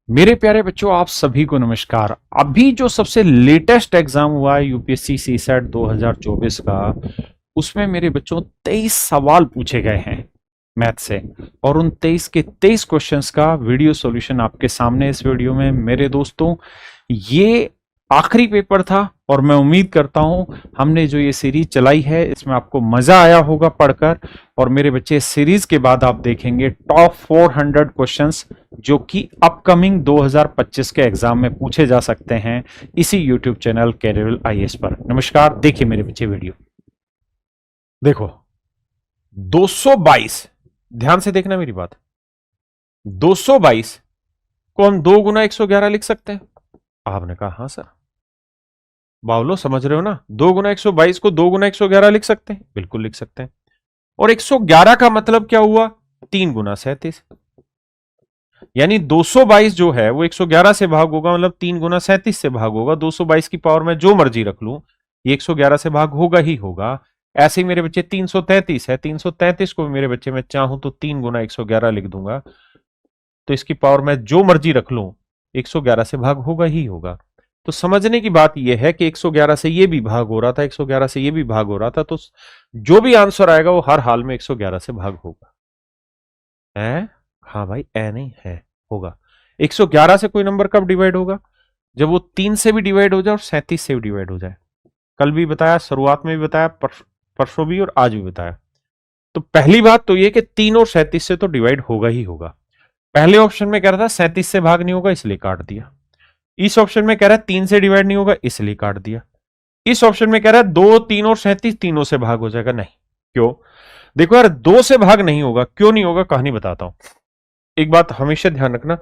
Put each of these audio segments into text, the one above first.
मेरे प्यारे बच्चों, आप सभी को नमस्कार। अभी जो सबसे लेटेस्ट एग्जाम हुआ है यूपीएससी सीसैट 2024 का, उसमें मेरे बच्चों 23 सवाल पूछे गए हैं मैथ से। और उन 23 के 23 क्वेश्चंस का वीडियो सॉल्यूशन आपके सामने इस वीडियो में। मेरे दोस्तों, ये आखिरी पेपर था और मैं उम्मीद करता हूं हमने जो ये सीरीज चलाई है इसमें आपको मजा आया होगा पढ़कर। और मेरे बच्चे, इस सीरीज के बाद आप देखेंगे टॉप 400 क्वेश्चंस जो कि अपकमिंग 2025 के एग्जाम में पूछे जा सकते हैं इसी यूट्यूब चैनल कैरियर आईएएस पर। नमस्कार, देखिए मेरे बच्चे वीडियो। देखो 222, ध्यान से देखना मेरी बात। 222 को हम 2 गुना 111 लिख सकते हैं। आपने कहा हाँ सर। बावलो, समझ रहे हो ना? 2 गुना 122 को 2 गुना 111 लिख सकते हैं, बिल्कुल लिख सकते हैं। और 111 का मतलब क्या हुआ? 3 गुना 37। यानी 222 जो है वो 111 से भाग होगा, मतलब 3 गुना 37 से भाग होगा। 222 की पावर में जो मर्जी रख लूं, ये 111 से भाग होगा ही होगा। ऐसे ही मेरे बच्चे 333 है, 333 को मेरे बच्चे मैं चाहूं तो 3 गुना 111 लिख दूंगा, तो इसकी पावर में जो मर्जी रख लूं 111 से भाग होगा ही होगा। तो समझने की बात यह है कि 111 से ये भी भाग हो रहा था, 111 से ये भी भाग हो रहा था, तो जो भी आंसर आएगा वो हर हाल में 111 से भाग होगा। है? हाँ भाई, ए नहीं है, होगा। 111 से कोई नंबर कब डिवाइड होगा? जब वो 3 से भी डिवाइड हो जाए और 37 से भी डिवाइड हो जाए। कल भी बताया, शुरुआत में भी बताया, परसों भी और आज भी बताया। तो पहली बात तो ये कि 3 और 37 से तो डिवाइड होगा ही होगा। पहले ऑप्शन में कह रहा था 37 से भाग नहीं होगा, इसलिए काट दिया। इस ऑप्शन में कह रहा है 3 से डिवाइड नहीं होगा, इसलिए काट दिया। इस ऑप्शन में कह रहा है 2, 3 और 37 तीनों से भाग हो जाएगा। नहीं, क्यों? देखो यार, 2 से भाग नहीं होगा, क्यों नहीं होगा कहानी बताता हूं। एक बात हमेशा ध्यान रखना,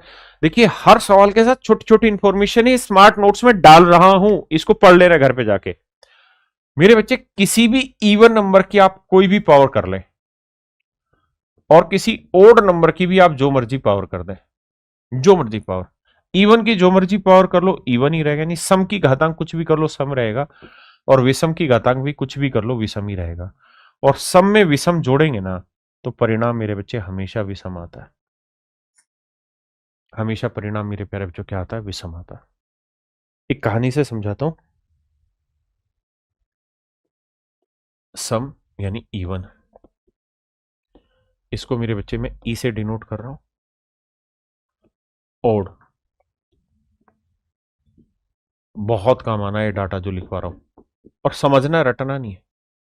देखिए हर सवाल के साथ छोटी छोटी इंफॉर्मेशन ही स्मार्ट नोट्स में डाल रहा हूं, इसको पढ़ लेना घर पे जाके। मेरे बच्चे, किसी भी इवन नंबर की आप कोई भी पावर कर लें और किसी ओड नंबर की भी आप जो मर्जी पावर कर दें, जो मर्जी पावर। इवन की जो मर्जी पावर कर लो, इवन ही रहेगा। यानी सम की घातांक कुछ भी कर लो, सम रहेगा। और विषम की घातांक भी कुछ भी कर लो, विषम ही रहेगा। और सम में विषम जोड़ेंगे ना, तो परिणाम मेरे बच्चे हमेशा विषम आता है। हमेशा परिणाम मेरे प्यारे बच्चों क्या आता है? विषम आता है। एक कहानी से समझाता हूं। सम यानी इवन, इसको मेरे बच्चे में ई से डिनोट कर रहा हूं। ओड, बहुत काम आना है डाटा जो लिखवा रहा हूं, और समझना रटना नहीं है।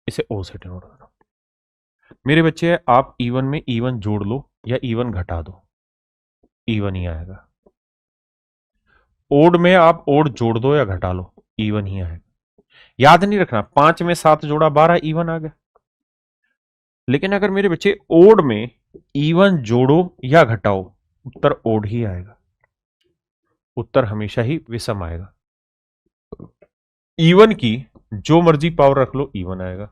इसे ओ से डिनोट कर रहा हूं। मेरे बच्चे, आप इवन में इवन जोड़ लो या इवन घटा दो, इवन ही आएगा। ओड में आप ओड जोड़ दो या घटा लो, इवन ही आएगा। याद नहीं रखना, 5 में 7 जोड़ा 12, इवन आ गया। लेकिन अगर मेरे बच्चे ओड में इवन जोड़ो या घटाओ, उत्तर ओड ही आएगा। उत्तर हमेशा ही विषम आएगा। इवन की जो मर्जी पावर रख लो, इवन आएगा।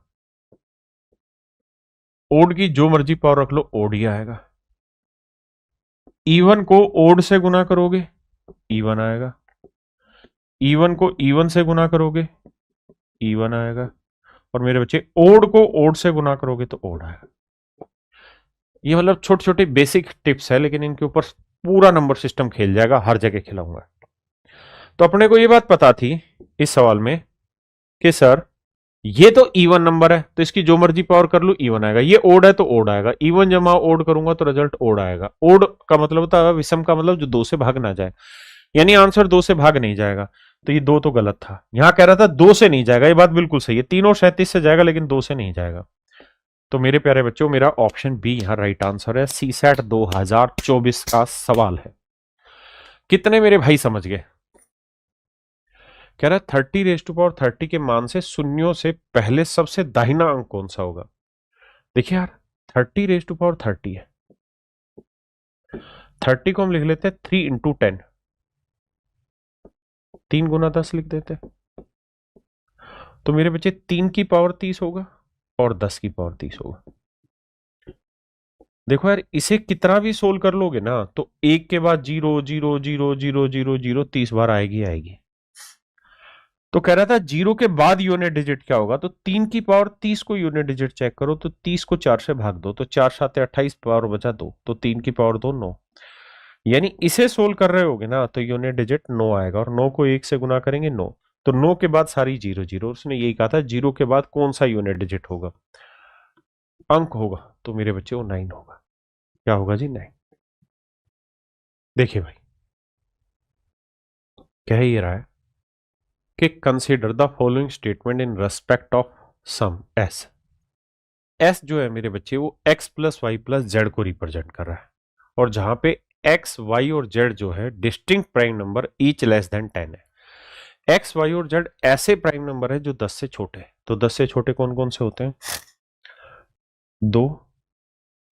ओड की जो मर्जी पावर रख लो, ओड ही आएगा। इवन को ओड से गुना करोगे, इवन आएगा। इवन को इवन से गुना करोगे, इवन आएगा। और मेरे बच्चे, ओड को ओड से गुना करोगे तो ओड आएगा। ये मतलब छोटे छोटे बेसिक टिप्स है, लेकिन इनके ऊपर पूरा नंबर सिस्टम खेल जाएगा, हर जगह खिलाऊंगा। तो अपने को ये बात पता थी इस सवाल में कि सर ये तो इवन नंबर है, तो इसकी जो मर्जी पावर कर लू इवन आएगा। ये ओड है तो ओड आएगा, इवन जमा ओड करूंगा तो रिजल्ट ओड आएगा। ओड का मतलब होता है विषम का मतलब जो 2 से भाग ना जाए, यानी आंसर 2 से भाग नहीं जाएगा। तो ये 2 तो गलत था। यहां कह रहा था 2 से नहीं जाएगा, ये बात बिल्कुल सही है। 3 और 37 से जाएगा, लेकिन 2 से नहीं जाएगा। तो मेरे प्यारे बच्चों, मेरा ऑप्शन बी यहां राइट आंसर है। सीसैट 2024 का सवाल है। कितने मेरे भाई समझ गए? कह रहा है 30 के मान से शून्यों से पहले सबसे दाहिना अंक कौन सा होगा? देखिए यार, 30 है। 30 को हम लिख लेते हैं 3 इंटू 10, 3 गुना 10 लिख देते हैं। तो मेरे बच्चे 3 की पावर 30 होगा और 10 की पावर 30 होगा। देखो यार, इसे कितना भी सोल्व कर लोगे ना, तो 1 के बाद 0 0 0 0 0 0 30 बार आएगी आएगी। तो कह रहा था 0 के बाद यूनिट डिजिट क्या होगा, तो 3 की पावर 30 को यूनिट डिजिट चेक करो, तो 30 को 4 से भाग दो, तो 4 7 28, पावर बचा 2, तो 3 की पावर 2 9। यानी इसे सोल्व कर रहे होगे ना तो यूनिट डिजिट 9 आएगा, और 9 को 1 से गुना करेंगे 9, तो 9 के बाद सारी जीरो जीरो, उसने यही कहा था जीरो के बाद कौन सा यूनिट डिजिट होगा, अंक होगा, तो मेरे बच्चे वो 9 होगा। क्या होगा जी? 9। देखिए भाई कह ये रहा है कि consider the following statement in respect of sum S. S जो है मेरे बच्चे वो X plus Y plus Z को रिप्रेजेंट कर रहा है, और जहां पे एक्स वाई और जेड जो है distinct prime number each less than 10 है। एक्स वाई और जेड ऐसे प्राइम नंबर है जो 10 से छोटे हैं। तो 10 से छोटे कौन कौन से होते हैं? 2,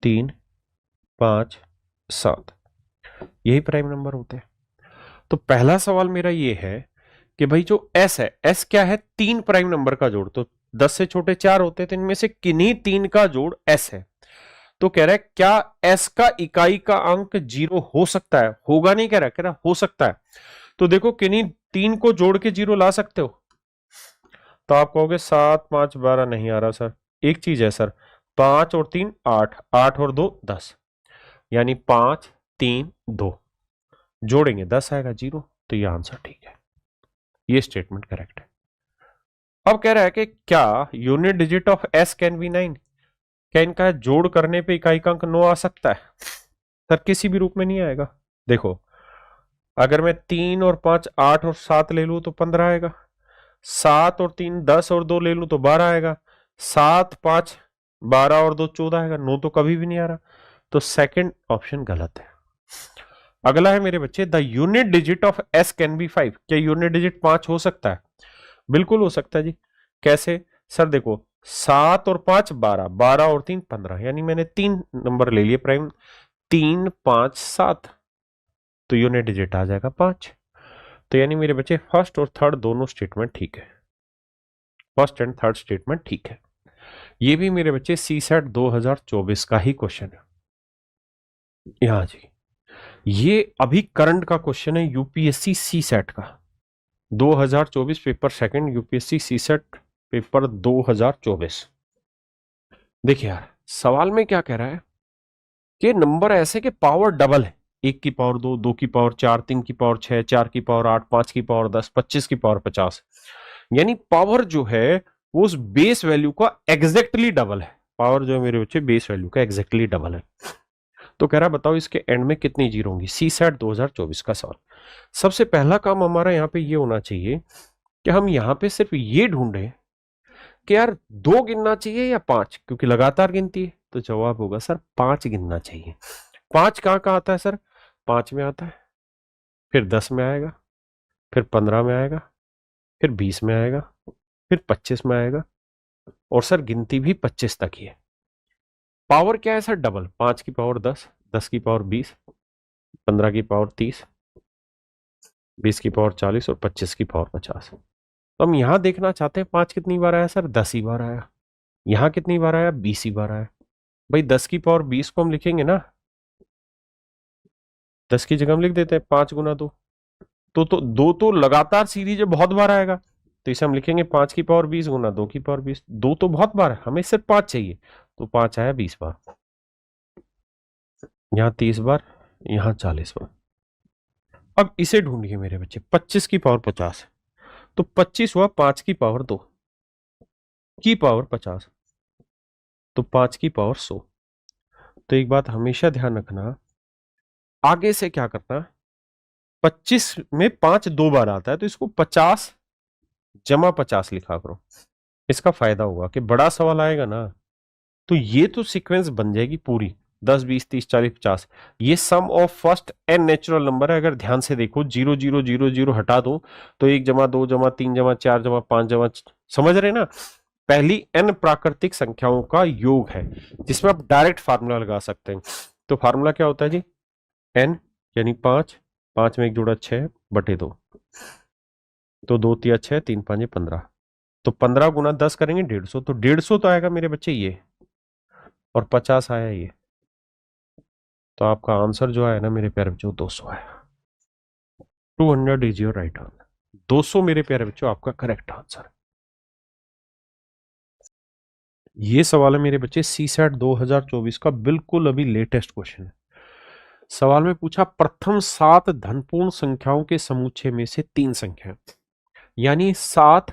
3, 5, 7, यही प्राइम नंबर होते हैं। तो पहला सवाल मेरा ये है कि भाई जो एस है, एस क्या है? 3 प्राइम नंबर का जोड़। तो 10 से छोटे 4 होते हैं, तो इनमें से किन्हीं 3 का जोड़ एस है। तो कह रहा है क्या एस का इकाई का अंक 0 हो सकता है? होगा नहीं कह रहा हो सकता है। तो देखो किन्हीं 3 को जोड़ के 0 ला सकते हो? तो आप कहोगे 7, 5, 12 नहीं आ रहा सर। एक चीज है सर, 5 और 3 8, 8 और 2 10, यानी 5, 3, 2 जोड़ेंगे 10 आएगा 0। तो ये आंसर ठीक है, ये स्टेटमेंट करेक्ट है। अब कह रहा है कि क्या unit digit of S can be 9? क्या इनका जोड़ करने पे इकाई का अंक 9 आ सकता है? सर किसी भी रूप में नहीं आएगा। देखो अगर मैं 3 और 5 8 और 7 ले लू तो 15 आएगा, 7 और 3 10 और 2 ले लू तो 12 आएगा, 7 5 12 और 2 14 आएगा, 9 तो कभी भी नहीं आ रहा। तो सेकंड ऑप्शन गलत है। अगला है मेरे बच्चे, the unit digit of S can be 5। क्या यूनिट डिजिट 5 हो सकता है? बिल्कुल हो सकता है जी। कैसे? सर देखो 7 और 5 12, 12 और 3 15, यानी मैंने 3 नंबर ले लिए प्राइम, 3 5 7, तो यूनिट डिजिट आ जाएगा 5। तो यानी मेरे बच्चे फर्स्ट और थर्ड दोनों स्टेटमेंट ठीक है, फर्स्ट एंड थर्ड स्टेटमेंट ठीक है। ये भी मेरे बच्चे सी सेट 2024 का ही क्वेश्चन है। यहां जी, ये अभी करंट का क्वेश्चन है यूपीएससी सी सेट का, 2024 paper second UPSC CSAT paper 2024। देखिए यार सवाल में क्या कह रहा है कि नंबर ऐसे के पावर डबल है, 1 की पावर 2, 2 की पावर 4, 3 की पावर 6, 4 की पावर 8, 5 की पावर 10, 25 की पावर 50, यानी पावर जो है वो उस बेस वैल्यू का एग्जैक्टली डबल है। पावर जो है मेरे बच्चे बेस वैल्यू का एग्जैक्टली डबल है। तो कह रहा है बताओ इसके एंड में कितनी जीरो होंगी? सी सेट 2024 का सवाल। सबसे पहला काम हमारा यहाँ पे ये होना चाहिए कि हम यहाँ पे सिर्फ ये ढूंढे कि यार 2 गिनना चाहिए या 5, क्योंकि लगातार गिनती है। तो जवाब होगा सर 5 गिनना चाहिए। 5 कहाँ कहाँ आता है सर? 5 में आता है, फिर 10 में आएगा, फिर 15 में आएगा, फिर 20 में आएगा, फिर 25 में आएगा, और सर गिनती भी 25 तक ही है। पावर क्या है सर? डबल, 5 की पावर 10, 10 की पावर 20, 15 की पावर 30, 20 की पावर 40 और 25 की पावर 50। तो हम यहां देखना चाहते हैं 5 कितनी बार आया सर? 10 ही बार आया। यहां कितनी बार आया? 20 ही बार आया। भाई 10 की पावर 20 को हम लिखेंगे ना, 10 की जगह हम लिख देते हैं 5 गुना 2, तो 2 तो लगातार सीरीज है, बहुत बार आएगा। तो इसे हम लिखेंगे 5 की पावर 20 गुना 2 की पावर 20। 2 तो बहुत बार है, हमें सिर्फ 5 चाहिए, तो 5 आया 20 बार, यहाँ 30 बार, यहाँ 40 बार। अब इसे ढूंढिए मेरे बच्चे, 25 की पावर 50, तो 25 हुआ 5 की पावर 2 की पावर 50, तो 5 की पावर 100। तो एक बात हमेशा ध्यान रखना, आगे से क्या करना, 25 में 5 2 बार आता है, तो इसको 50 जमा 50 लिखा करो। इसका फायदा होगा कि बड़ा सवाल आएगा ना तो ये तो सीक्वेंस बन जाएगी पूरी, 10 20 30 40 50। ये sum of first N natural number है। अगर ध्यान से देखो 0 0 0 0 हटा दो तो 1 जमा 2 जमा 3 जमा 4 जमा 5 जमा, समझ रहे ना? पहली एन प्राकृतिक संख्याओं का योग है जिसमें आप डायरेक्ट फार्मूला लगा सकते हैं। तो फार्मूला क्या होता है जी? एन यानी 5, 5 में 1 जोड़ा 6 बटे 2, तो 2 तिया 6, 3 5 15, तो 15 गुना 10 करेंगे 150, तो 150 तो आएगा मेरे बच्चे ये, और 50 आया ये। तो आपका आंसर जो है ना मेरे प्यारे बच्चों 200 है। 200 इज योर राइट आंसर। 200 मेरे प्यारे बच्चों आपका करेक्ट आंसर। ये सवाल है मेरे बच्चे सी सेट 2024 का बिल्कुल अभी लेटेस्ट क्वेश्चन है। सवाल में पूछा प्रथम 7 धनपूर्ण संख्याओं के समुच्चय में से 3 संख्या, यानी 7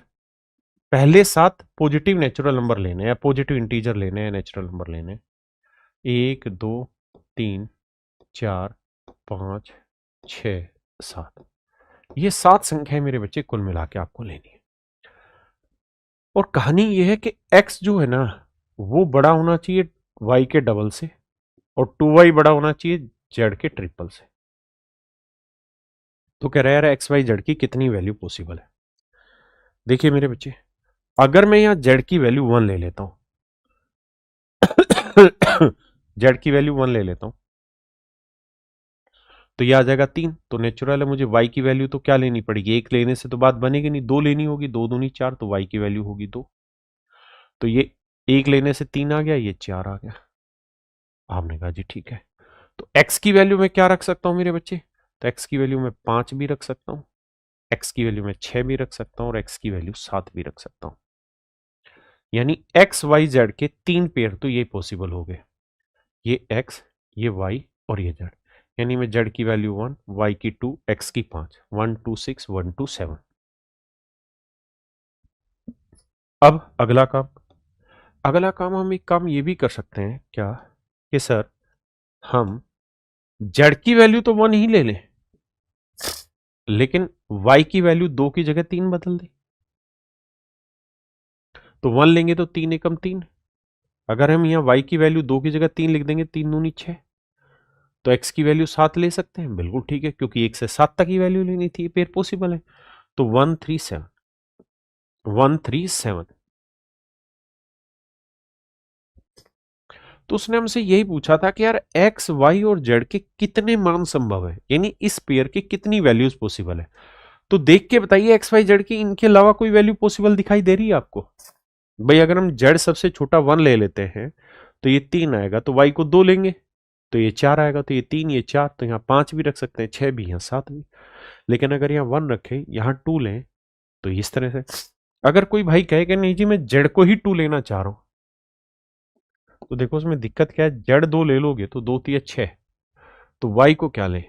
पहले 7 पॉजिटिव नेचुरल नंबर लेने या पॉजिटिव इंटीजर लेने या नेचुरल नंबर लेने, 1 2 3 4 5 6 7, ये 7 संख्याएं मेरे बच्चे कुल मिला के आपको लेनी है। और कहानी ये है कि x जो है ना वो बड़ा होना चाहिए y के डबल से और 2y बड़ा होना चाहिए z के ट्रिपल से। तो कह रहा है यार एक्स वाई जेड की कितनी वैल्यू पॉसिबल है। देखिए मेरे बच्चे, अगर मैं यहां z की वैल्यू 1 ले लेता हूं z की वैल्यू 1 ले लेता हूं तो यह आ जाएगा 3। तो नेचुरल है मुझे y की वैल्यू तो क्या लेनी पड़ेगी, 1 लेने से तो बात बनेगी नहीं, 2 लेनी होगी, 2 दूनी 4, तो y की वैल्यू होगी 2। तो ये 1 लेने से 3 आ गया, ये 4 आ गया। आपने कहा जी ठीक है, तो x की वैल्यू में क्या रख सकता हूं मेरे बच्चे, तो x की वैल्यू में 5 भी रख सकता हूं, x की वैल्यू में 6 भी रख सकता हूं और x की वैल्यू 7 भी रख सकता हूं। यानी x y z के 3 पेयर तो ये पॉसिबल हो गए, ये x, ये y और ये z। यानी मैं z की वैल्यू 1, y की 2, x की 5, 1 2 6 1 2 7। अब अगला काम हम एक काम ये भी कर सकते हैं क्या कि सर हम z की वैल्यू तो 1 ही ले लें लेकिन y की वैल्यू 2 की जगह 3 बदल दें। तो 1 लेंगे तो 3 एकम 3, अगर हम यहां y की वैल्यू 2 की जगह 3 लिख देंगे, 3 दूनी 6, तो x की वैल्यू 7 ले सकते हैं, बिल्कुल ठीक है, क्योंकि 1 से 7 तक की वैल्यू लेनी थी, पेयर पॉसिबल है। तो 137 तो उसने हमसे यही पूछा था कि यार x y और z के कितने मान संभव है, यानी इस पेयर की कितनी वैल्यूज पॉसिबल है। तो देख के बताइए x y z की इनके अलावा कोई वैल्यू पॉसिबल दिखाई दे रही है आपको। भाई अगर हम z सबसे छोटा 1 ले लेते हैं तो ये 3 आएगा, तो y को 2 लेंगे तो ये 4 आएगा, तो ये 3 ये 4, तो यहाँ 5 भी रख सकते हैं, 6 भी, यहाँ 7 भी। लेकिन अगर यहाँ 1 रखें, यहाँ 2 लें, तो इस तरह से अगर कोई भाई कहे कि नहीं जी मैं जेड को ही 2 लेना चाह रहा हूं, तो देखो उसमें दिक्कत क्या है, जेड 2 ले लोगे तो 2 3 6, तो वाई को क्या ले,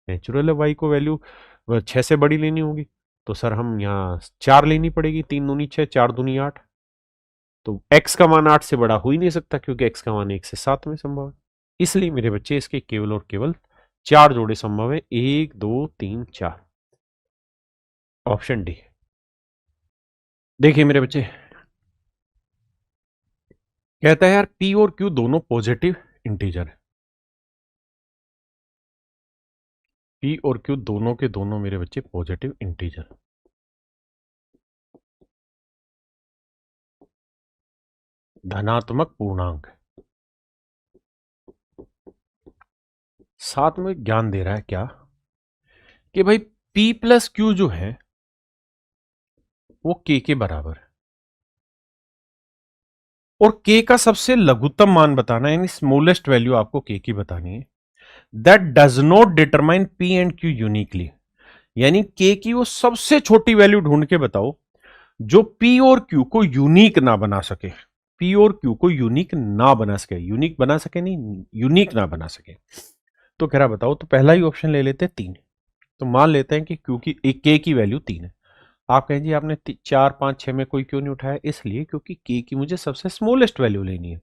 नेचुरल है वाई को वैल्यू 6 से बड़ी लेनी होगी, तो सर हम यहाँ 4 लेनी पड़ेगी, 3 दूनी 6 4 दूनी 8, तो x का मान 8 से बड़ा हो ही नहीं सकता क्योंकि x का मान 1 से 7 में संभव है। इसलिए मेरे बच्चे इसके केवल और केवल 4 जोड़े संभव है, 1 2 3 4, ऑप्शन डी। देखिए मेरे बच्चे, कहता है यार p और q दोनों पॉजिटिव इंटीजर है, p और q दोनों के दोनों मेरे बच्चे पॉजिटिव इंटीजर, धनात्मक पूर्णांक। साथ में ज्ञान दे रहा है क्या कि भाई p प्लस क्यू जो है वो k के बराबर है और k का सबसे लघुत्तम मान बताना है, यानी स्मॉलेस्ट वैल्यू आपको k की बतानी है। That does not determine p and q uniquely, यानी k की वो सबसे छोटी वैल्यू ढूंढ के बताओ जो p और q को यूनिक ना बना सके, p और q को यूनिक ना बना सके, यूनिक बना सके नहीं, यूनिक ना बना सके। तो कह रहा बताओ, तो पहला ही ऑप्शन ले लेते हैं 3। तो मान लेते हैं कि q की k की वैल्यू 3 है। आप कहें जी आपने 4 5 6 में कोई क्यों नहीं उठाया, इसलिए क्योंकि k की मुझे सबसे स्मॉलेस्ट वैल्यू लेनी है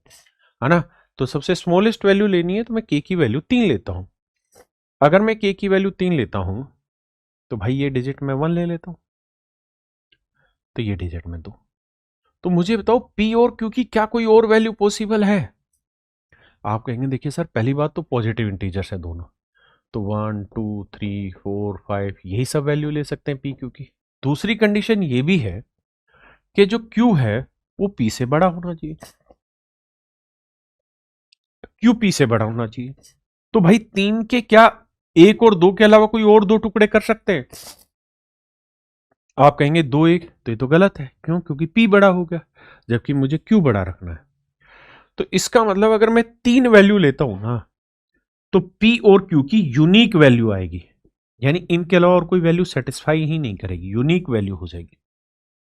ना। तो सबसे स्मॉलेस्ट वैल्यू लेनी है तो मैं k की वैल्यू 3 लेता हूं। अगर मैं k की वैल्यू 3 लेता हूं तो भाई ये डिजिट में 1 ले लेता हूं, तो ये डिजिट में 2। तो मुझे बताओ p और q की क्या कोई और वैल्यू पॉसिबल है। आप कहेंगे देखिए सर पहली बात तो पॉजिटिव इंटीजर्स है दोनों, तो 1 2 3 4 5 यही सब वैल्यू ले सकते हैं p q की। दूसरी कंडीशन ये भी है कि जो q है वो p से बड़ा होना चाहिए, q p से बड़ा होना चाहिए। तो भाई 3 के क्या 1 और 2 के अलावा कोई और 2 टुकड़े कर सकते हैं। आप कहेंगे 2 1, तो ये तो गलत है, क्यों, क्योंकि p बड़ा हो गया जबकि मुझे q बड़ा रखना है। तो इसका मतलब अगर मैं 3 वैल्यू लेता हूं ना तो p और q की यूनिक वैल्यू आएगी, यानी इनके अलावा और कोई वैल्यू सेटिस्फाई ही नहीं करेगी, यूनिक वैल्यू हो जाएगी।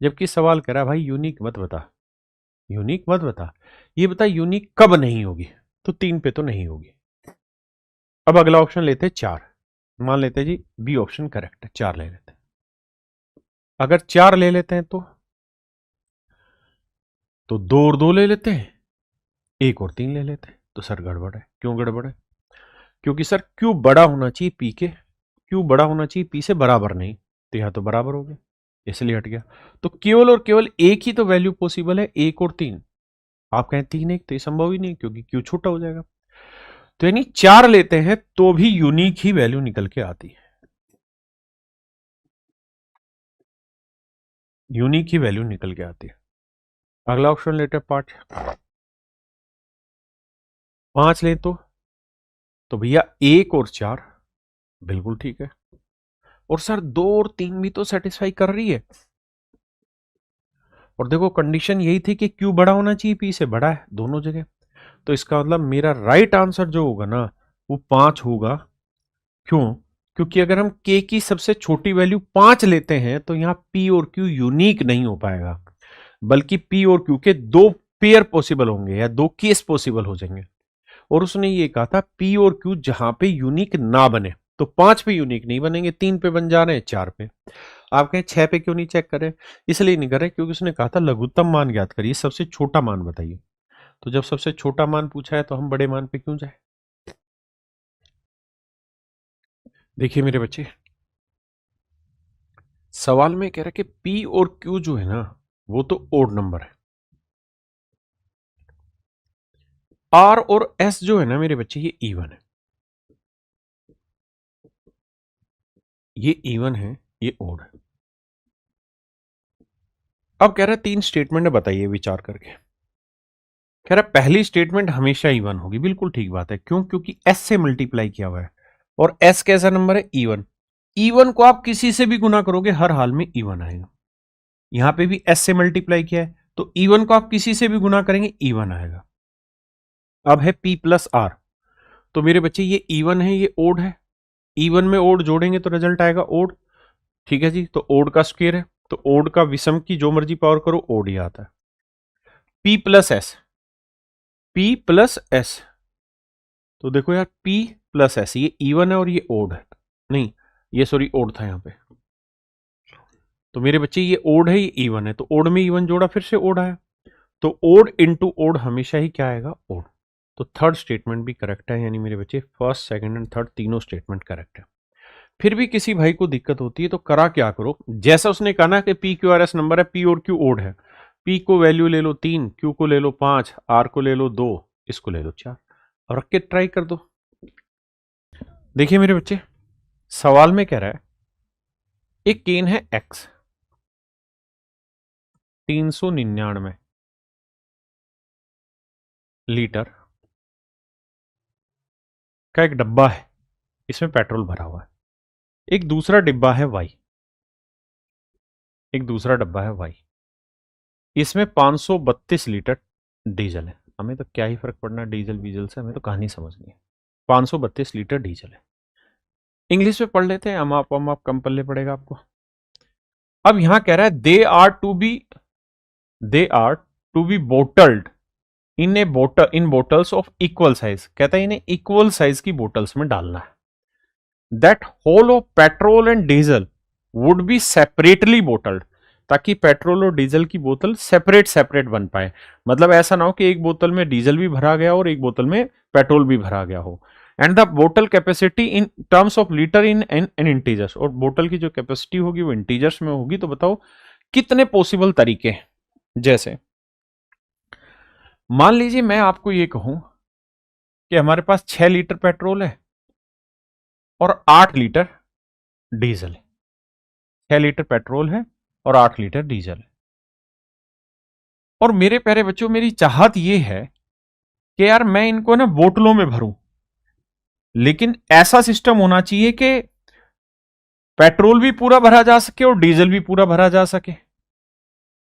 जबकि सवाल करा भाई यूनिक मत बता, यूनिक मत बता, ये बता यूनिक कब नहीं होगी, तो 3 पे तो नहीं होगी। अब अगला ऑप्शन लेते हैं 4। मान लेते हैं जी बी ऑप्शन करेक्ट है, 4 ले लेते हैं। अगर 4 ले लेते हैं तो 2 और 2 ले लेते हैं, 1 और 3 ले लेते हैं। तो सर गड़बड़ है। क्यों गड़बड़ है? क्योंकि सर क्यू बड़ा होना चाहिए पी के, क्यू बड़ा होना चाहिए पी से बराबर नहीं, तो यहां तो बराबर हो गया, इसलिए हट गया। तो केवल और केवल एक ही तो वैल्यू पॉसिबल है, 1 और 3। आप कहें 3 1, तो ये संभव ही नहीं, क्योंकि क्यू छोटा हो जाएगा। तो यानी 4 लेते हैं तो भी यूनिक ही वैल्यू निकल के आती है, यूनिक ही वैल्यू निकल के आती है। अगला ऑप्शन लेते हैं 5 ले तो भैया 1 और 4 बिल्कुल ठीक है। और सर 2 और 3 भी तो सेटिस्फाई कर रही है। और देखो कंडीशन यही थी कि क्यू बड़ा होना चाहिए पी से, बड़ा है दोनों जगह। तो इसका मतलब मेरा राइट आंसर जो होगा ना वो 5 होगा। क्यों? क्योंकि अगर हम k की सबसे छोटी वैल्यू 5 लेते हैं तो यहां p और q यूनिक नहीं हो पाएगा, बल्कि p और q के 2 पेयर पॉसिबल होंगे या 2 केस पॉसिबल हो जाएंगे। और उसने ये कहा था p और q जहां पे यूनिक ना बने, तो 5 पे यूनिक नहीं बनेंगे, 3 पे बन जा रहे हैं, 4 पे। आप कहें 6 पे क्यों नहीं चेक करें? इसलिए नहीं करें क्योंकि उसने कहा था लघुत्तम मान ज्ञात करिए, सबसे छोटा मान बताइए। तो जब सबसे छोटा मान पूछा है तो हम बड़े मान पे क्यों जाए? देखिए मेरे बच्चे, सवाल में कह रहा है कि p और q जो है ना वो तो ओड नंबर है, r और s जो है ना मेरे बच्चे ये इवन है, ये इवन है, ये ओड है। अब कह रहा है 3 स्टेटमेंट बताइए विचार करके। कह रहा है पहली स्टेटमेंट हमेशा इवन होगी, बिल्कुल ठीक बात है। क्यों? क्योंकि s से मल्टीप्लाई किया हुआ है और s कैसा नंबर है? इवन। इवन को आप किसी से भी गुना करोगे हर हाल में इवन आएगा। यहां पे भी s से मल्टीप्लाई किया है तो इवन को आप किसी से भी गुना करेंगे इवन आएगा। अब है p प्लस r, तो मेरे बच्चे ये इवन है, ये ओड है। इवन में ओड जोड़ेंगे तो रिजल्ट आएगा ओड। ठीक है जी, तो ओड का स्क्वायर है, तो ओड का विषम की जो मर्जी पावर करो ओड ही आता है। p plus s, p plus s, तो देखो यार p प्लस s ये इवन है और ये ओड है, नहीं ये सॉरी ओड था यहां पे। तो मेरे बच्चे ये ओड है, ये इवन है, तो ओड में इवन जोड़ा फिर से ओड आया। तो ओड इंटू ओड हमेशा ही क्या आएगा? ओड। तो थर्ड स्टेटमेंट भी करेक्ट है, यानी मेरे बच्चे फर्स्ट सेकंड एंड थर्ड तीनों स्टेटमेंट करेक्ट है। फिर भी किसी भाई को दिक्कत होती है तो करा क्या करो, जैसा उसने कहा ना कि P Q R S number है, पी और क्यू ओड है, पी को वैल्यू ले लो 3, क्यू को ले लो 5, आर को ले लो 2, इसको ले लो 4 और रख के ट्राई कर दो। देखिए मेरे बच्चे, सवाल में कह रहा है एक केन है एक्स 399 लीटर का एक डब्बा है, इसमें पेट्रोल भरा हुआ है। एक दूसरा डिब्बा है वाई, एक दूसरा डब्बा है वाई, इसमें 532 लीटर डीजल है। हमें तो क्या ही फर्क पड़ना है डीजल बीजल से, हमें तो कहानी समझनी है। 532 लीटर डीजल है। इंग्लिश में पढ़ लेते हैं, हम आप कम पल्ले पड़ेगा आपको। अब यहां कह रहा है they are to be bottled in a bottle in bottles of equal size. कहता है इन्हें इक्वल साइज की बोटल्स में डालना है। That whole of petrol and diesel would be separately bottled, ताकि पेट्रोल और डीजल की बोतल सेपरेट सेपरेट बन पाए। मतलब ऐसा ना हो कि एक बोतल में डीजल भी भरा गया और एक बोतल में पेट्रोल भी भरा गया हो। एंड द बोतल capacity in terms of litre in an integers, और बोतल की जो कैपेसिटी होगी वो इंटीजर्स में होगी। तो बताओ कितने पॉसिबल तरीके हैं। जैसे मान लीजिए मैं आपको ये कहूं कि हमारे पास 6 लीटर पेट्रोल है और 8 लीटर डीजल है। 6 लीटर पेट्रोल है और 8 लीटर डीजल है। और मेरे प्यारे बच्चों, मेरी चाहत ये है कि यार मैं इनको ना बोतलों में भरूं, लेकिन ऐसा सिस्टम होना चाहिए कि पेट्रोल भी पूरा भरा जा सके और डीजल भी पूरा भरा जा सके।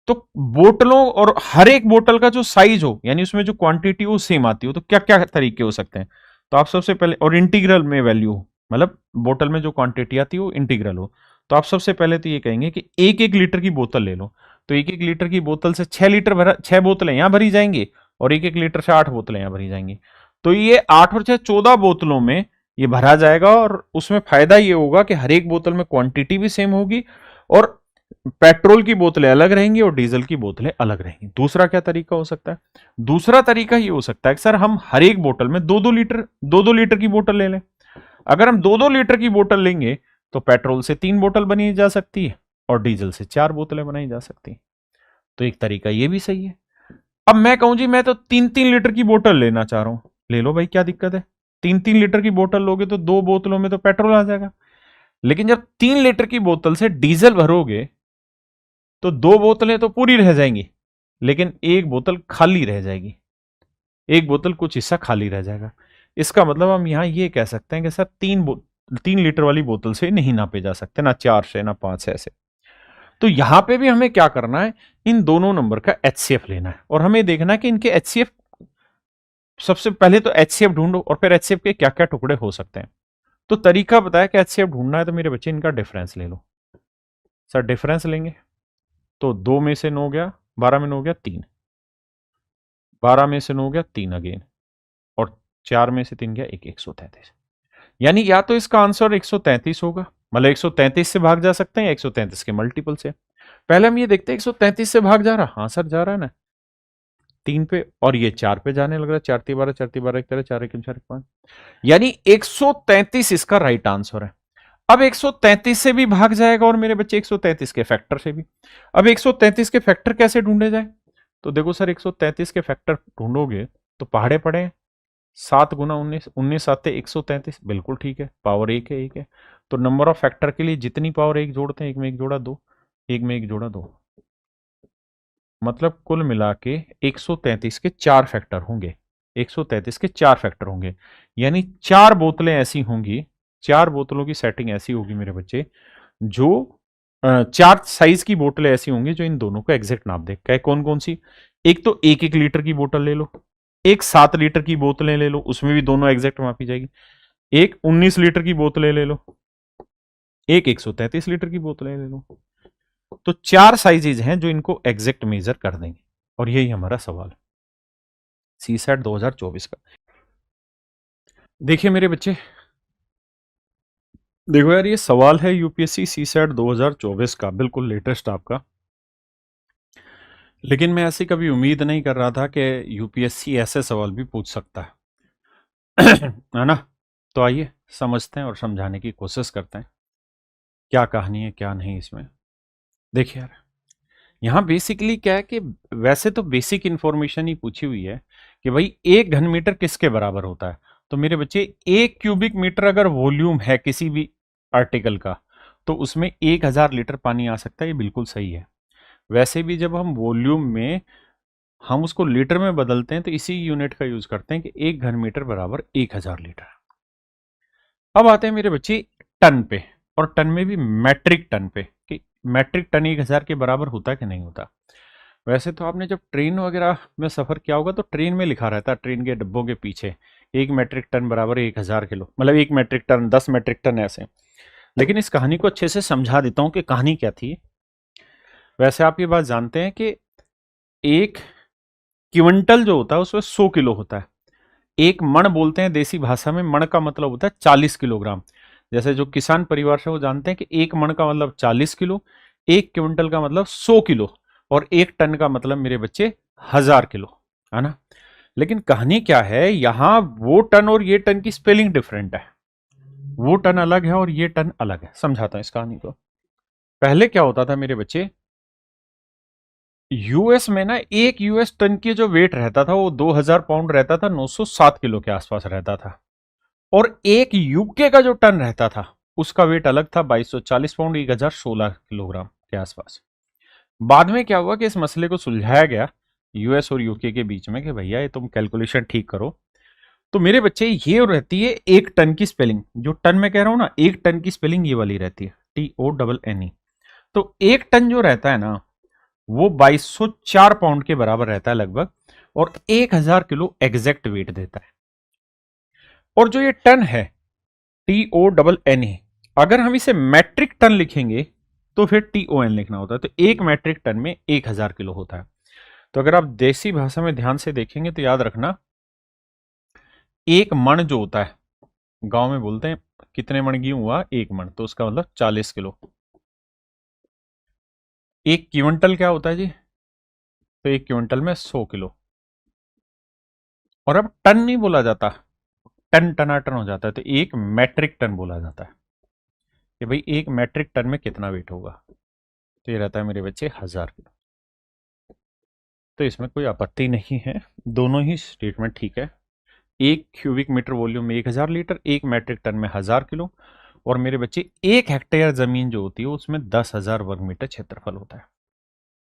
तो बोतलों और हर एक बोतल का जो साइज हो, यानी उसमें जो क्वांटिटी हो सेम आती हो, तो क्या क्या तरीके हो सकते हैं? तो आप सबसे पहले, और इंटीग्रल में वैल्यू हो, मतलब बोतल में जो क्वांटिटी आती हो इंटीग्रल हो, तो आप सबसे पहले तो ये कहेंगे कि 1-1 लीटर की बोतल ले लो। तो 1-1 लीटर की बोतल से 6 लीटर भरा, 6 बोतलें यहां भरी जाएंगी और 1-1 लीटर से 8 बोतलें यहां भरी जाएंगी। तो ये 8 और 6 14 बोतलों में ये भरा जाएगा और उसमें फायदा ये होगा कि हर एक बोतल में क्वांटिटी भी सेम होगी और पेट्रोल की बोतलें अलग रहेंगी और डीजल की बोतलें अलग रहेंगी। दूसरा क्या तरीका हो सकता है? दूसरा तरीका ये हो सकता है कि सर हम हर एक बोतल में 2-2 लीटर की बोतल ले लें। अगर हम 2-2 लीटर की बोतल लेंगे तो पेट्रोल से 3 बोतल बनी जा सकती है और डीजल से 4 बोतलें बनाई जा सकती हैं। तो एक तरीका ये भी सही है। अब मैं कहूं जी मैं तो 3-3 लीटर की बोतल लेना चाह रहा हूं, ले लो भाई, क्या दिक्कत है? 3-3 लीटर की बोतल लोगे तो 2 बोतलों में तो पेट्रोल आ जाएगा। लेकिन जब 3 लीटर की बोतल से डीजल भरोगे तो 2 बोतलें तो पूरी रह जाएंगी, लेकिन एक बोतल खाली रह जाएगी, एक बोतल कुछ हिस्सा खाली रह जाएगा। इसका मतलब हम यहां ये कह सकते हैं कि सर 3 लीटर वाली बोतल से नहीं नापे जा सकते, ना 4 से ना 5 से ऐसे। तो यहां पे भी हमें क्या करना है, इन दोनों नंबर का एचसीएफ लेना है और हमें देखना है कि इनके एचसीएफ, सबसे पहले तो एचसीएफ ढूंढो और फिर एचसीएफ के क्या क्या टुकड़े हो सकते हैं। तो तरीका बताया कि एचसीएफ ढूंढना है तो मेरे बच्चे इनका डिफरेंस ले लो। सर डिफरेंस लेंगे तो 2 में से 9 गया, 12 में 9 गया 3, 12 में से 9 गया 3 अगेन, और 4 में से 3 गया 133। यानी या तो इसका आंसर 133 होगा, मतलब 133 से भाग जा सकते हैं या 133 के मल्टीपल से। पहले हम ये देखते हैं 133 से भाग जा रहा, हाँ सर जा रहा है ना, 3 पे, और ये 4 पे जाने लग रहा है, 4×3=12, 4×3=12, 1 4×1=4, 5, यानी 133 इसका राइट आंसर है। अब 133 से भी भाग जाएगा और मेरे बच्चे 133 के फैक्टर से भी। अब 133 के फैक्टर कैसे ढूंढे जाए? तो देखो सर 133 के फैक्टर ढूंढोगे तो पहाड़े पड़े हैं, 7×19, 19×7=133, बिल्कुल ठीक है, पावर 1 है, 1 है। तो नंबर ऑफ फैक्टर के लिए जितनी पावर 1 जोड़ते हैं, 1 में 1 जोड़ा 2, 1 में 1 जोड़ा 2, मतलब कुल मिला के 133 के 4 फैक्टर होंगे, 133 के 4 फैक्टर होंगे, यानी 4 बोतलें ऐसी होंगी, 4 बोतलों की सेटिंग ऐसी होगी मेरे बच्चे, जो 4 साइज की बोतलें ऐसी होंगी जो इन दोनों को एग्जैक्ट नाप दे। क्या कौन कौन सी? एक तो 1-1 लीटर की बोतल ले लो, एक 7 लीटर की बोतलें ले लो, उसमें भी दोनों एग्जैक्ट मापी जाएगी, एक 19 लीटर की बोतलें ले लो, एक 133 लीटर की बोतलें ले लो। तो 4 साइजेज हैं जो इनको एग्जैक्ट मेजर कर देंगे और यही हमारा सवाल सीसैट 2024 का। देखिए मेरे बच्चे, देखो यार, ये सवाल है यूपीएससी सीसैट 2024 का, बिल्कुल लेटेस्ट आपका। लेकिन मैं ऐसी कभी उम्मीद नहीं कर रहा था कि यूपीएससी ऐसे सवाल भी पूछ सकता है है ना? तो आइए समझते हैं और समझाने की कोशिश करते हैं क्या कहानी है क्या नहीं इसमें। देखिए यार, यहाँ बेसिकली क्या है कि वैसे तो बेसिक इंफॉर्मेशन ही पूछी हुई है कि भाई 1 घन मीटर किसके बराबर होता है। तो मेरे बच्चे 1 क्यूबिक मीटर अगर वॉल्यूम है किसी भी आर्टिकल का तो उसमें 1000 लीटर पानी आ सकता है, ये बिल्कुल सही है। वैसे भी जब हम वॉल्यूम में हम उसको लीटर में बदलते हैं तो इसी यूनिट का यूज करते हैं कि 1 घन मीटर बराबर 1000 लीटर। अब आते हैं मेरे बच्चे टन पे, और टन में भी मैट्रिक टन पे, कि मैट्रिक टन 1000 के बराबर होता है कि नहीं होता। वैसे तो आपने जब ट्रेन वगैरह में सफर किया होगा तो ट्रेन में लिखा रहता है, ट्रेन के डिब्बों के पीछे 1 मैट्रिक टन बराबर 1000 किलो, मतलब 1 मैट्रिक टन 10 मैट्रिक टन ऐसे। लेकिन इस कहानी को अच्छे से समझा देता हूं कि कहानी क्या थी। वैसे आप ये बात जानते हैं कि 1 क्विंटल जो होता है उसमें 100 किलो होता है। एक मण बोलते हैं देसी भाषा में, मण का मतलब होता है 40 किलोग्राम। जैसे जो किसान परिवार से वो जानते हैं कि एक मण का मतलब 40 किलो, 1 क्विंटल का मतलब 100 किलो, और 1 टन का मतलब मेरे बच्चे 1000 किलो, है ना? लेकिन कहानी क्या है, यहां वो टन और ये टन की स्पेलिंग डिफरेंट है, वो टन अलग है और ये टन अलग है। समझाता हूं इस कहानी को। पहले क्या होता था मेरे बच्चे, यूएस में ना एक यूएस टन की जो वेट रहता था वो 2000 पाउंड रहता था, 907 किलो के आसपास रहता था। और एक यूके का जो टन रहता था उसका वेट अलग था, 2240 पाउंड, 1016 किलोग्राम के आसपास। बाद में क्या हुआ कि इस मसले को सुलझाया गया यूएस और यूके के बीच में कि भैया ये तुम कैलकुलेशन ठीक करो। तो मेरे बच्चे ये रहती है 1 टन की स्पेलिंग, जो टन में कह रहा हूं ना, 1 टन की स्पेलिंग ये वाली रहती है, TONNE। तो 1 टन जो रहता है ना वो 2204 पाउंड के बराबर रहता है लगभग, और 1000 किलो एग्जैक्ट वेट देता है। और जो ये टन है TONNE, अगर हम इसे मैट्रिक टन लिखेंगे तो फिर TON लिखना होता है। तो 1 मैट्रिक टन में 1000 किलो होता है। तो अगर आप देसी भाषा में ध्यान से देखेंगे तो याद रखना, एक मण जो होता है गांव में बोलते हैं कितने मण गेहूं हुआ, 1 मण, तो उसका मतलब 40 किलो। 1 क्विंटल क्या होता है जी? तो 1 क्विंटल में 100 किलो। और अब टन नहीं बोला जाता, टन टनाटन हो जाता है, तो 1 मैट्रिक टन बोला जाता है कि भाई 1 मैट्रिक टन में कितना वेट होगा। तो ये रहता है मेरे बच्चे 1000 किलो। तो इसमें कोई आपत्ति नहीं है, दोनों ही स्टेटमेंट ठीक है। 1 क्यूबिक मीटर वॉल्यूम में 1000 लीटर, 1 मैट्रिक टन में 1000 किलो। और मेरे बच्चे 1 हेक्टेयर जमीन जो होती है उसमें 10,000 वर्ग मीटर क्षेत्रफल होता है।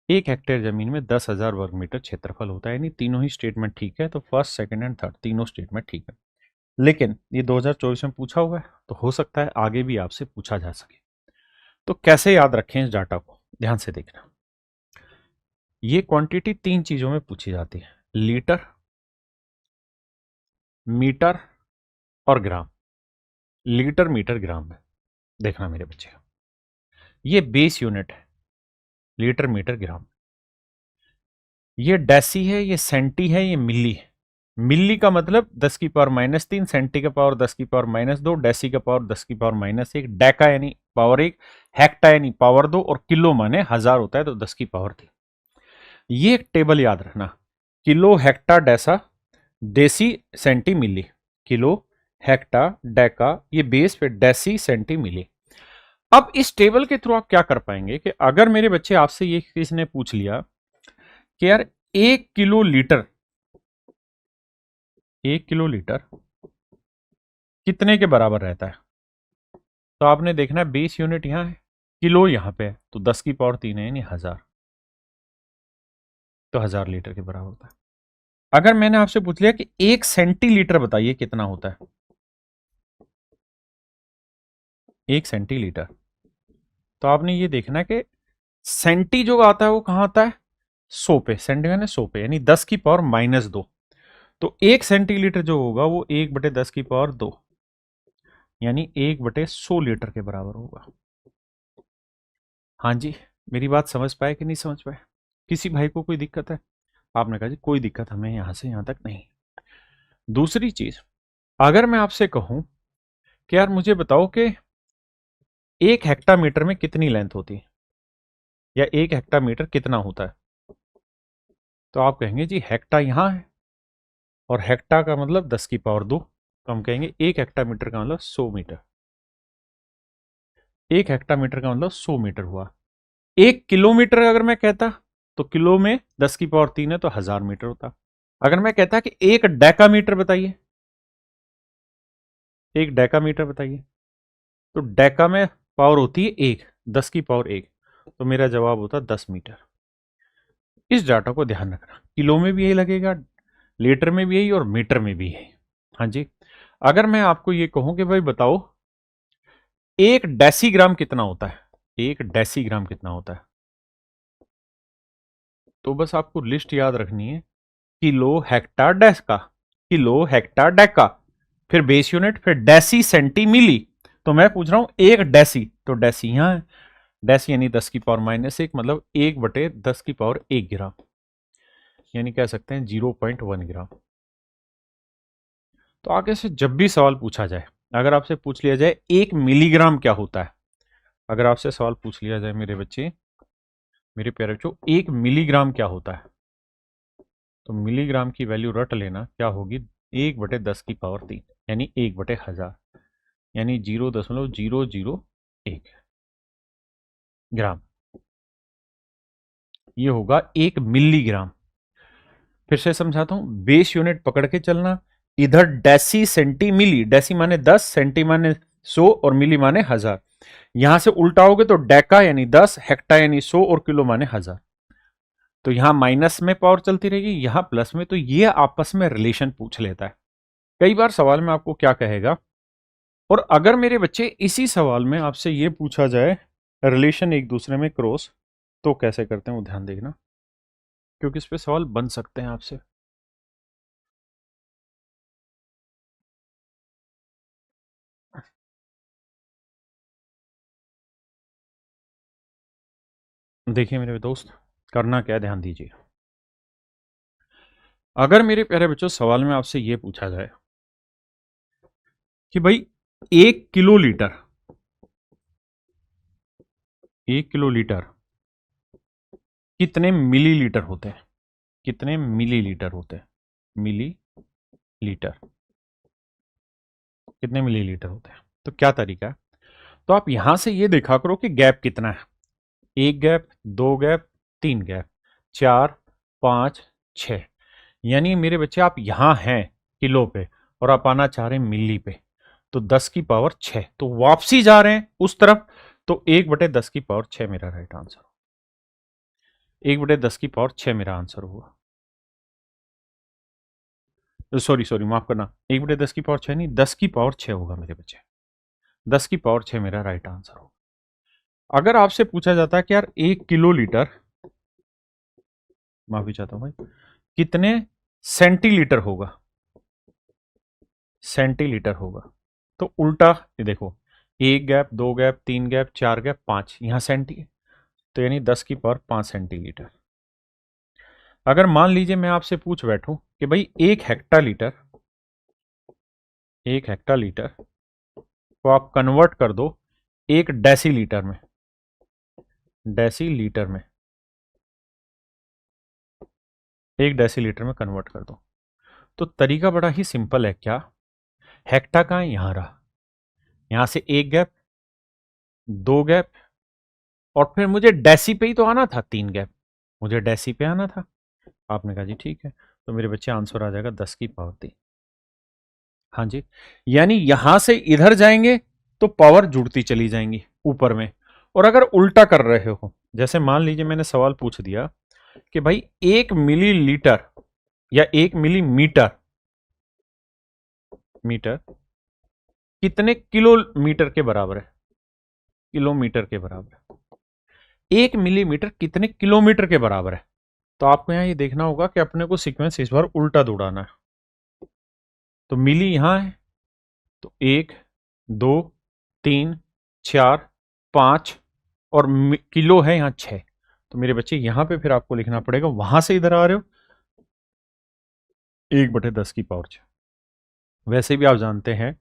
1 हेक्टेयर जमीन में 10,000 वर्ग मीटर क्षेत्रफल होता है, यानी तीनों ही स्टेटमेंट ठीक है। तो फर्स्ट, सेकंड एंड थर्ड तीनों स्टेटमेंट ठीक है। लेकिन ये 2024 में पूछा हुआ है, तो हो सकता है आगे भी आपसे पूछा जा सके। तो कैसे याद रखें इस डाटा को, ध्यान से देखना। ये क्वांटिटी 3 चीजों में पूछी जाती है, लीटर, मीटर और ग्राम। लीटर, मीटर, ग्राम में देखना मेरे बच्चे, ये बेस यूनिट है, लीटर, मीटर, ग्राम। ये डेसी है, ये सेंटी है, ये मिली है। मिली का मतलब 10 की पावर -3, सेंटी का पावर 10 की पावर-2, डेसी का पावर 10 की पावर-1, डेका यानी पावर 1, हेक्टा यानी पावर 2, और किलो माने 1000 होता है तो 10 की पावर 3। ये एक टेबल याद रखना, किलो, हेक्टा, डेसा, देसी, सेंटी, मिली। किलो, हेक्टा, डेका, ये बेस पे डेसी, सेंटी, मिली। अब इस टेबल के थ्रू आप क्या कर पाएंगे कि अगर मेरे बच्चे आपसे ये किसी ने पूछ लिया कि यार 1 किलो लीटर, 1 किलो लीटर कितने के बराबर रहता है, तो आपने देखना है बेस यूनिट यहां है, किलो यहां पे है, तो 10 की पावर 3 है यानी 1000, तो 1000 लीटर के बराबर होता है। अगर मैंने आपसे पूछ लिया कि 1 सेंटीलीटर बताइए कितना होता है, 1 सेंटीलीटर, तो आपने ये देखना है कि सेंटी जो आता है वो कहां आता है, 100 पे, सेंटी यानी 100 पे, यानी 10 की पावर-2। तो 1 सेंटीलीटर जो होगा वो 1/10 की पावर 2, यानी 1/100 लीटर के बराबर होगा। हाँ जी, मेरी बात समझ पाए कि नहीं समझ पाए? किसी भाई को कोई दिक्कत है? आपने कहा जी कोई दिक्कत हमें यहां से यहां तक नहीं। दूसरी चीज, अगर मैं आपसे कहूं कि यार मुझे बताओ कि 1 हेक्टामीटर में कितनी लेंथ होती है, या 1 हेक्टामीटर कितना होता है, तो आप कहेंगे जी हेक्टा यहां है और हेक्टा का मतलब 10 की पावर 2, तो हम कहेंगे 1 हेक्टामीटर का मतलब 100 मीटर। 1 हेक्टामीटर का मतलब 100 मीटर हुआ। 1 किलोमीटर अगर मैं कहता तो किलो में 10 की पावर 3 है तो 1000 मीटर होता। अगर मैं कहता कि 1 डेकामीटर बताइए, 1 डेकामीटर बताइए, तो डेका में पावर होती है 1, 10 की पावर 1, तो मेरा जवाब होता 10 मीटर। इस डाटा को ध्यान रखना, किलो में भी यही लगेगा, लीटर में भी यही, और मीटर में भी यही। हाँ जी, अगर मैं आपको ये कहूं कि भाई बताओ 1 डेसीग्राम कितना होता है, 1 डेसीग्राम कितना होता है, तो बस आपको लिस्ट याद रखनी है, kilo, hecto, Deka, kilo, hecto, Deka, फिर बेस यूनिट, फिर डेसी, सेंटी, मिली। तो मैं पूछ रहा हूं 1 डेसी, तो डेसी यहां है, डेसी यानी 10 की पावर-1, मतलब 1/10 की पावर 1 ग्राम, यानी कह सकते हैं 0.1 ग्राम। तो आगे से जब भी सवाल पूछा जाए, अगर आपसे पूछ लिया जाए 1 मिलीग्राम क्या होता है, अगर आपसे सवाल पूछ लिया जाए मेरे बच्चे, मेरे प्यारे बच्चों 1 मिलीग्राम क्या होता है, तो मिलीग्राम की वैल्यू रट लेना क्या होगी, 1/10 की पावर 3, यानी 1/1000, यानी 0.001 ग्राम, ये होगा 1 मिलीग्राम। फिर से समझाता हूं, बेस यूनिट पकड़ के चलना, इधर डेसी, सेंटी, मिली, डेसी माने 10, सेंटी माने 100 और मिली माने 1000। यहां से उल्टाओगे तो डेका यानी 10, हेक्टा यानी 100 और किलो माने 1000। तो यहां माइनस में पावर चलती रहेगी, यहां प्लस में, तो ये आपस में रिलेशन पूछ लेता है। कई बार सवाल में आपको क्या कहेगा, और अगर मेरे बच्चे इसी सवाल में आपसे ये पूछा जाए रिलेशन एक दूसरे में क्रॉस, तो कैसे करते हैं वो ध्यान देखना, क्योंकि इस पे सवाल बन सकते हैं आपसे। देखिए मेरे दोस्त, करना क्या है, ध्यान दीजिए। अगर मेरे प्यारे बच्चों सवाल में आपसे ये पूछा जाए कि भाई 1 किलोलीटर, 1 किलोलीटर कितने मिलीलीटर होते हैं, कितने मिलीलीटर होते हैं, मिलीलीटर कितने मिलीलीटर होते हैं। तो क्या तरीका है, तो आप यहां से ये देखा करो कि गैप कितना है, 1 गैप, 2 गैप, 3 गैप, 4, 5, 6, यानी मेरे बच्चे आप यहां हैं किलो पे और आप आना चाह रहे हैं मिली पे, तो 10 की पावर 6, तो वापसी जा रहे हैं उस तरफ, तो 1/10 की पावर 6 मेरा राइट आंसर, 1/10 की पावर 6 मेरा आंसर हुआ। सॉरी सॉरी, माफ करना, 1/10 की पावर 6 नहीं, 10 की पावर 6 होगा मेरे बच्चे, 10 की पावर 6 मेरा राइट आंसर होगा। अगर आपसे पूछा जाता है कि यार 1 किलोलीटर, माफी चाहता हूं भाई, कितने सेंटीलीटर होगा, सेंटीलीटर होगा, तो उल्टा ये देखो, 1 गैप, 2 गैप, 3 गैप, 4 गैप, 5, यहां सेंटी, तो यानी 10 की पावर 5 सेंटीलीटर। अगर मान लीजिए मैं आपसे पूछ बैठूं कि भाई 1 हेक्टालीटर, 1 हेक्टालीटर को आप कन्वर्ट कर दो 1 डेसीलीटर में, डेसीलीटर में, 1 डेसीलीटर में कन्वर्ट कर दो, तो तरीका बड़ा ही सिंपल है। क्या, हेक्टा कहां है, यहां रहा, यहां से 1 गैप, 2 गैप, और फिर मुझे डेसी पे ही तो आना था, 3 गैप, मुझे डेसी पे आना था। आपने कहा जी ठीक है, तो मेरे बच्चे आंसर आ जाएगा 10 की पावर 3। हाँ जी, यानी यहां से इधर जाएंगे तो पावर जुड़ती चली जाएंगी ऊपर में, और अगर उल्टा कर रहे हो, जैसे मान लीजिए मैंने सवाल पूछ दिया कि भाई 1 मिलीलीटर या 1 मिलीमीटर, मीटर कितने किलोमीटर के बराबर है, किलोमीटर के बराबर है, 1 मिलीमीटर कितने किलोमीटर के बराबर है। तो आपको यहां ये देखना होगा कि अपने को सीक्वेंस इस बार उल्टा दौड़ाना है। तो मिली यहां है, तो 1, 2, 3, 4, 5, और किलो है यहां 6, तो मेरे बच्चे यहां पे फिर आपको लिखना पड़ेगा, वहां से इधर आ रहे हो 1/10 की पावर 6। वैसे भी आप जानते हैं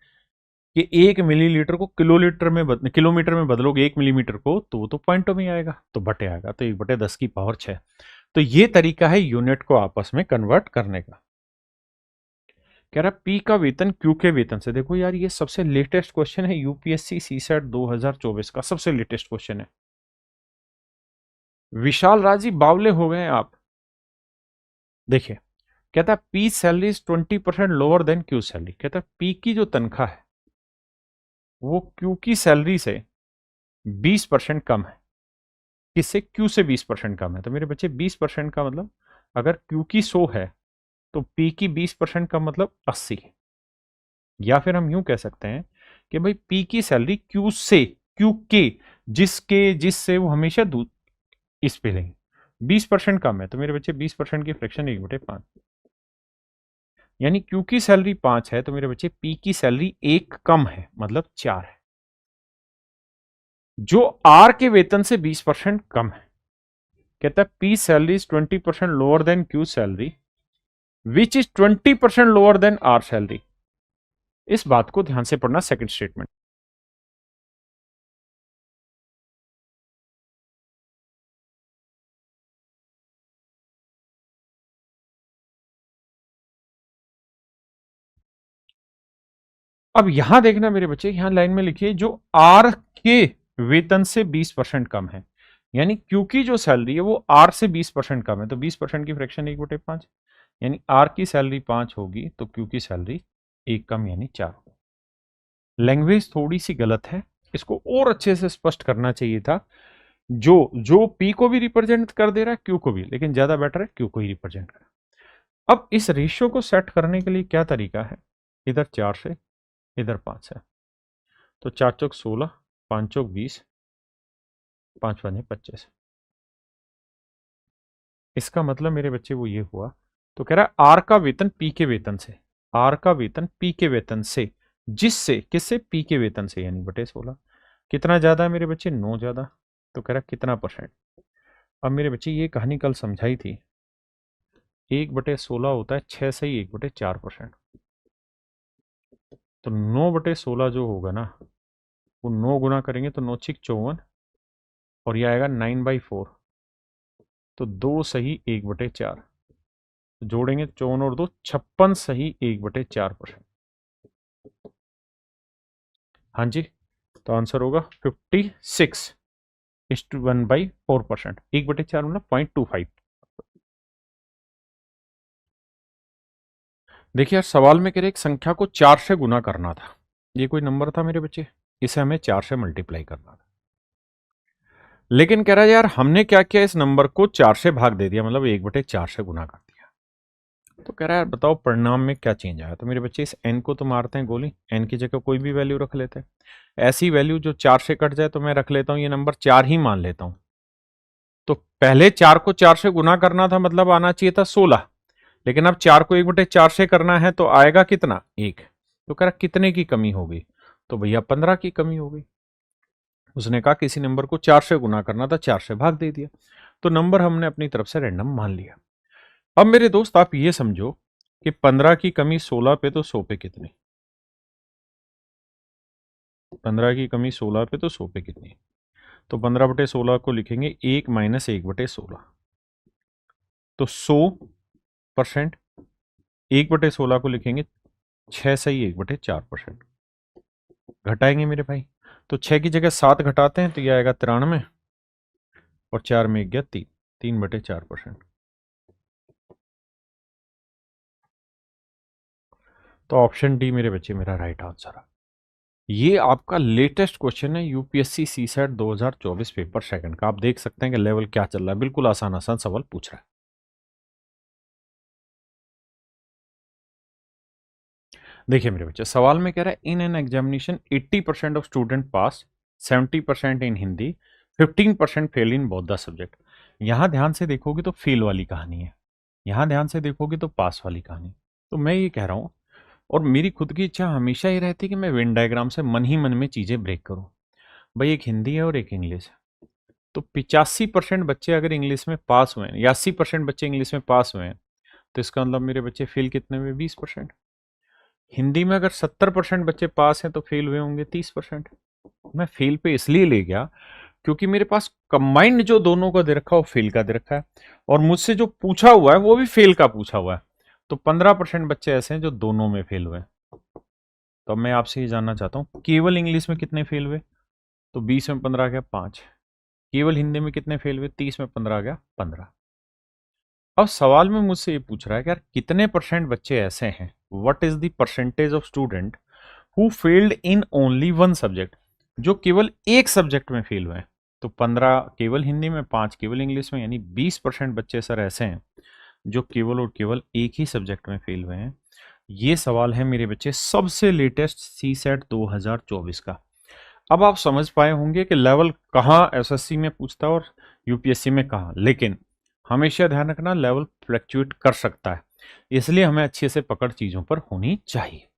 कि 1 मिलीलीटर को किलोमीटर में बदलोगे, 1 मिलीमीटर को, तो वो तो पॉइंटों में आएगा, तो बटे आएगा, तो 1/10 की पावर 6। तो ये तरीका है यूनिट को आपस में कन्वर्ट करने का। कह रहा पी का वेतन क्यू के वेतन से, देखो यार ये सबसे लेटेस्ट क्वेश्चन है, यूपीएससी सीसेट 2024 का सबसे लेटेस्ट क्वेश्चन है। विशाल राजी बावले हो गए आप। देखिए, कहता है P salary is 20% lower than Q salary, कहता है पी की जो तनख्वाह है वो क्यू की सैलरी से 20% कम है, किससे, क्यू से 20% कम है। तो मेरे बच्चे 20% का मतलब, अगर क्यू की 100 है तो पी की 20% का मतलब 80, या फिर हम यूं कह सकते हैं कि भाई पी की सैलरी क्यू से, क्यू के, जिसके जिससे वो हमेशा इस पे लेंगे, 20% कम है, तो मेरे बच्चे 20% की फ्रैक्शन 1/5, यानी क्यू की सैलरी 5 है, तो मेरे बच्चे पी की सैलरी 1 कम है, मतलब 4 है, जो आर के वेतन से 20% कम है। कहता है P salary is 20% lower than Q salary which is 20% lower than R salary. इस बात को ध्यान से पढ़ना, सेकंड स्टेटमेंट। अब यहां देखना मेरे बच्चे, यहां लाइन में लिखिए जो आर के वेतन से 20% कम है, यानी क्यू की जो सैलरी है वो आर से 20% कम है, तो 20% की फ्रैक्शन 1/5, यानी आर की सैलरी 5 होगी तो क्यू की सैलरी 1 कम, यानी 4। लैंग्वेज थोड़ी सी गलत है, इसको और अच्छे से स्पष्ट करना चाहिए था, जो जो पी को भी रिप्रेजेंट कर दे रहा है क्यू को भी, लेकिन ज्यादा बेटर है क्यू को ही रिप्रेजेंट कर। अब इस रेशियो को सेट करने के लिए क्या तरीका है, इधर 4 से इधर 5 है, तो 4 चौक 16, 5 चौक 20, 5 5 25। इसका मतलब मेरे बच्चे वो ये हुआ, तो कह रहा है आर का वेतन पी के वेतन से, आर का वेतन पी के वेतन से, जिससे किससे, पी के वेतन से, यानी बटे 16, कितना ज्यादा है मेरे बच्चे, 9 ज्यादा, तो कह रहा है कितना परसेंट। अब मेरे बच्चे ये कहानी कल समझाई थी, 1/16 होता है 6 से ही 1/4%, तो 9/16 जो होगा ना, वो 9 गुना करेंगे तो 9 6 54, और ये आएगा 9/4। तो 2 सही 1/4, जोड़ेंगे 54 और 2 56 सही 1/4%। हाँ जी, तो आंसर होगा 56:1/4%। 1/4 मतलब 0.25। देखिए यार, सवाल में कह रहे एक संख्या को 4 से गुना करना था। ये कोई नंबर था मेरे बच्चे, इसे हमें 4 से मल्टीप्लाई करना था। लेकिन कह रहा है यार हमने क्या किया, इस नंबर को 4 से भाग दे दिया, मतलब 1/4 से गुना कर दिया। तो कह रहा है यार बताओ परिणाम में क्या चेंज आया। तो मेरे बच्चे इस n को तो मारते हैं गोली, n की जगह कोई भी वैल्यू रख लेते हैं। ऐसी वैल्यू जो 4 से कट जाए, तो मैं रख लेता हूं ये नंबर 4 ही मान लेता हूं। तो पहले 4 को 4 से गुना करना था, मतलब आना चाहिए था 16। लेकिन अब 4 को 1/4 से करना है, तो आएगा कितना, 1। तो कह रहा कितने की कमी हो गई, तो भैया 15 की कमी हो गई। उसने कहा किसी नंबर को 4 से गुना करना था, 4 से भाग दे दिया, तो नंबर हमने अपनी तरफ से रैंडम मान लिया। अब मेरे दोस्त आप ये समझो कि 15 की कमी 16 पे, तो 100 पे कितनी। 15 की कमी 16 पे, तो 100 पे कितनी। तो 15/16 को लिखेंगे 1 - 1/16। तो 100%। 1/16 को लिखेंगे 6 सही 1/4%। घटाएंगे मेरे भाई, तो 6 की जगह 7 घटाते हैं, तो यह आएगा 93, और 4 में 1 गया 3, 3/4%। तो ऑप्शन डी मेरे बच्चे मेरा राइट आंसर है। ये आपका लेटेस्ट क्वेश्चन है यूपीएससी सीसैट 2024 पेपर सेकंड का। आप देख सकते हैं कि लेवल क्या चल रहा है, बिल्कुल आसान आसान सवाल पूछ रहा है। देखिए मेरे बच्चे, सवाल में कह रहा है in an examination 80% of student pass, 70% in Hindi, 15% fail in both the subject. यहां ध्यान से देखोगे तो फेल वाली कहानी है, यहां ध्यान से देखोगे तो पास वाली कहानी। तो मैं ये कह रहा हूं, और मेरी खुद की इच्छा हमेशा ये रहती है कि मैं वेन डायग्राम से मन ही मन में चीजें ब्रेक करूं। भाई एक हिंदी है और एक इंग्लिश है, तो 85% बच्चे अगर इंग्लिश में पास हुए हैं, या 80% बच्चे इंग्लिश में पास हुए हैं, तो इसका मतलब मेरे बच्चे फेल कितने हुए, 20%। हिंदी में अगर 70% बच्चे पास हैं, तो फेल हुए होंगे 30%। मैं फेल पे इसलिए ले गया क्योंकि मेरे पास कंबाइंड जो दोनों का दे रखा है, वो फेल का दे रखा है, और मुझसे जो पूछा हुआ है वो भी फेल का पूछा हुआ है। तो 15% बच्चे ऐसे हैं जो दोनों में फेल हुए। तो अब मैं आपसे ये जानना चाहता हूँ, केवल इंग्लिश में कितने फेल हुए, तो 20 में 15 आ गया 5। केवल हिंदी में कितने फेल हुए, 30 में 15 आ गया 15। अब सवाल में मुझसे ये पूछ रहा है कि यार कितने परसेंट बच्चे ऐसे हैं, what is the percentage of student who failed in only one subject, जो केवल एक सब्जेक्ट में फेल हुए हैं। तो 15 केवल हिंदी में, 5 केवल इंग्लिश में, यानी 20% बच्चे सर ऐसे हैं जो केवल और केवल एक ही सब्जेक्ट में फेल हुए हैं। ये सवाल है मेरे बच्चे सबसे लेटेस्ट सी सेट 2024 का। अब आप समझ पाए होंगे कि लेवल कहाँ एसएससी में पूछता है और यूपीएससी में कहाँ, लेकिन हमेशा ध्यान रखना लेवल फ्लक्चुएट कर सकता है, इसलिए हमें अच्छे से पकड़ चीजों पर होनी चाहिए।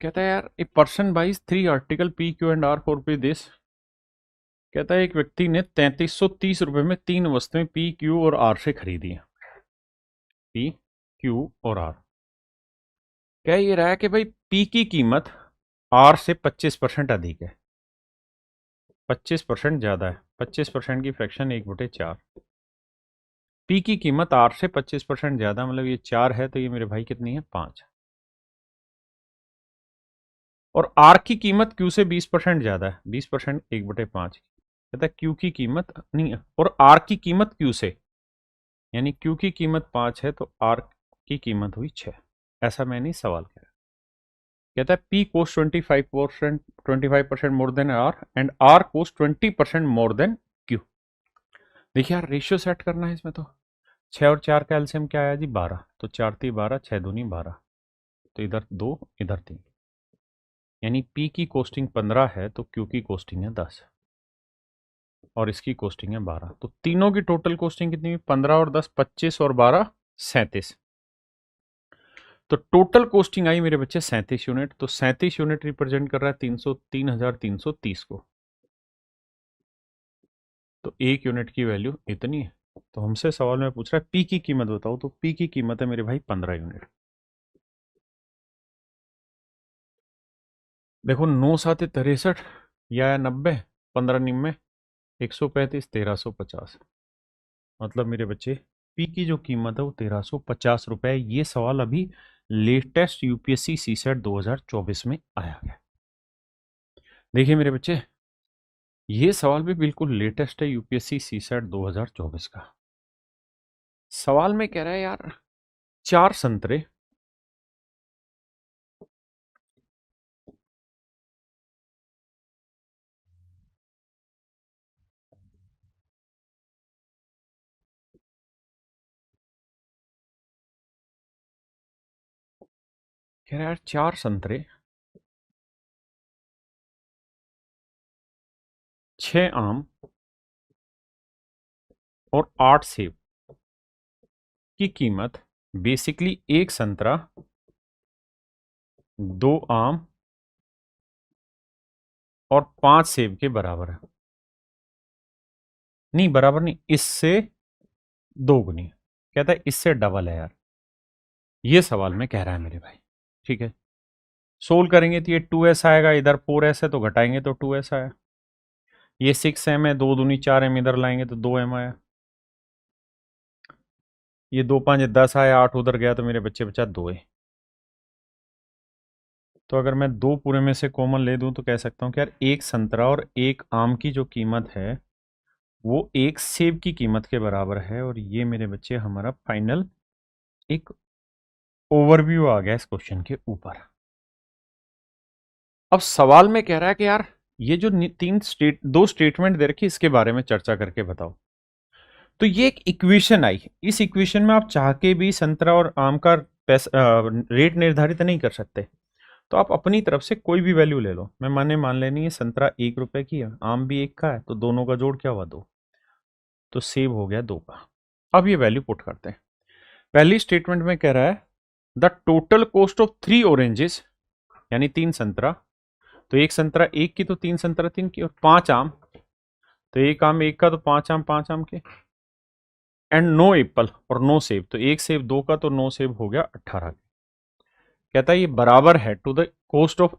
कहता है यार a person buys 3 article P Q and R for pay this. कहता है एक व्यक्ति ने 3330 रुपए में 3 वस्तुएं पी क्यू और आर से खरीदी हैं। पी क्यू और आर। कह ये रहा है कि भाई पी की कीमत आर से 25% अधिक है, 25% ज्यादा है, 25% की फ्रैक्शन 1/4। पी की कीमत आर से 25% ज्यादा, मतलब ये 4 है, तो ये मेरे भाई कितनी है, 5। और आर की कीमत क्यू से 20% ज्यादा है, 20% 1/5। कहता है क्यू की कीमत नहीं, और आर की कीमत क्यू से, यानी क्यू की कीमत 5 है, तो आर की कीमत हुई 6। ऐसा मैंने सवाल किया। कहता है P cost 25% more than R and R cost 20% more than Q. देखिए यार रेशियो सेट करना है इसमें, तो 6 और 4 का एलसीएम क्या आया जी, 12। तो 4 3 12, 6 दूनी 12, तो इधर 2 इधर 3, यानी पी की कोस्टिंग 15 है, तो क्यू की कोस्टिंग है 10, और इसकी कोस्टिंग है 12। तो तीनों की टोटल कोस्टिंग कितनी हुई, 15 और 10 25, और 12 37। तो टोटल कोस्टिंग आई मेरे बच्चे 37 यूनिट। तो 37 यूनिट रिप्रेजेंट कर रहा है 303,330 को। तो एक यूनिट की वैल्यू इतनी है। तो हमसे सवाल में पूछ रहा है पी की कीमत बताओ, तो पी की कीमत है मेरे भाई 15 यूनिट। देखो 9×7 = 63 या 90, 15×9 135, 1350। मतलब मेरे बच्चे पी की जो कीमत है वो 1350 रुपए। ये सवाल अभी लेटेस्ट यूपीएससी सीसेट 2024 में आया है। देखिए मेरे बच्चे, ये सवाल भी बिल्कुल लेटेस्ट है यूपीएससी सीसेट 2024 का। सवाल में कह रहा है यार, 4 संतरे कह रहा है यार, 4 संतरे, 6 आम और 8 सेब की कीमत बेसिकली 1 संतरा, 2 आम और 5 सेब के बराबर है। नहीं, बराबर नहीं, इससे 2 गुनी। कहता है इससे डबल है यार। ये सवाल में कह रहा है मेरे भाई। ठीक है, सोल्व करेंगे तो ये 2s आएगा, इधर 4s है तो घटाएंगे तो 2s आया। ये 6m है, 2×2=4m, इधर लाएंगे तो 2m आया। ये 2×5=10 आया, 8 उधर गया तो मेरे बच्चे बचा 2a। तो अगर मैं 2 पूरे में से कॉमन ले दूं तो कह सकता हूं कि यार 1 संतरा और 1 आम की जो कीमत है वो 1 सेब की कीमत के बराबर है। और ये मेरे बच्चे हमारा फाइनल एक ओवरव्यू आ गया इस क्वेश्चन के ऊपर। अब सवाल में कह रहा है कि यार ये जो दो स्टेटमेंट दे रखी, इसके बारे में चर्चा करके बताओ। तो ये एक इक्वेशन आई, इस इक्वेशन में आप चाह के भी संतरा और आम का रेट निर्धारित नहीं कर सकते। तो आप अपनी तरफ से कोई भी वैल्यू ले लो। मैं मान लेनी है संतरा 1 रुपए की है, आम भी 1 का है, तो दोनों का जोड़ क्या हुआ 2, तो सेव हो गया 2 का। अब ये वैल्यू पुट करते हैं। पहली स्टेटमेंट में कह रहा है the total cost of 3 oranges, यानी 3 संतरा, तो 1 संतरा 1 की, तो 3 संतरा 3 की, और 5 आम, तो 1 आम 1 का, तो 5 आम 5 आम के, एंड नो एप्पल और नो सेब, तो 1 सेब 2 का, तो 9 सेब हो गया 18 के। कहता है ये बराबर है to the cost of,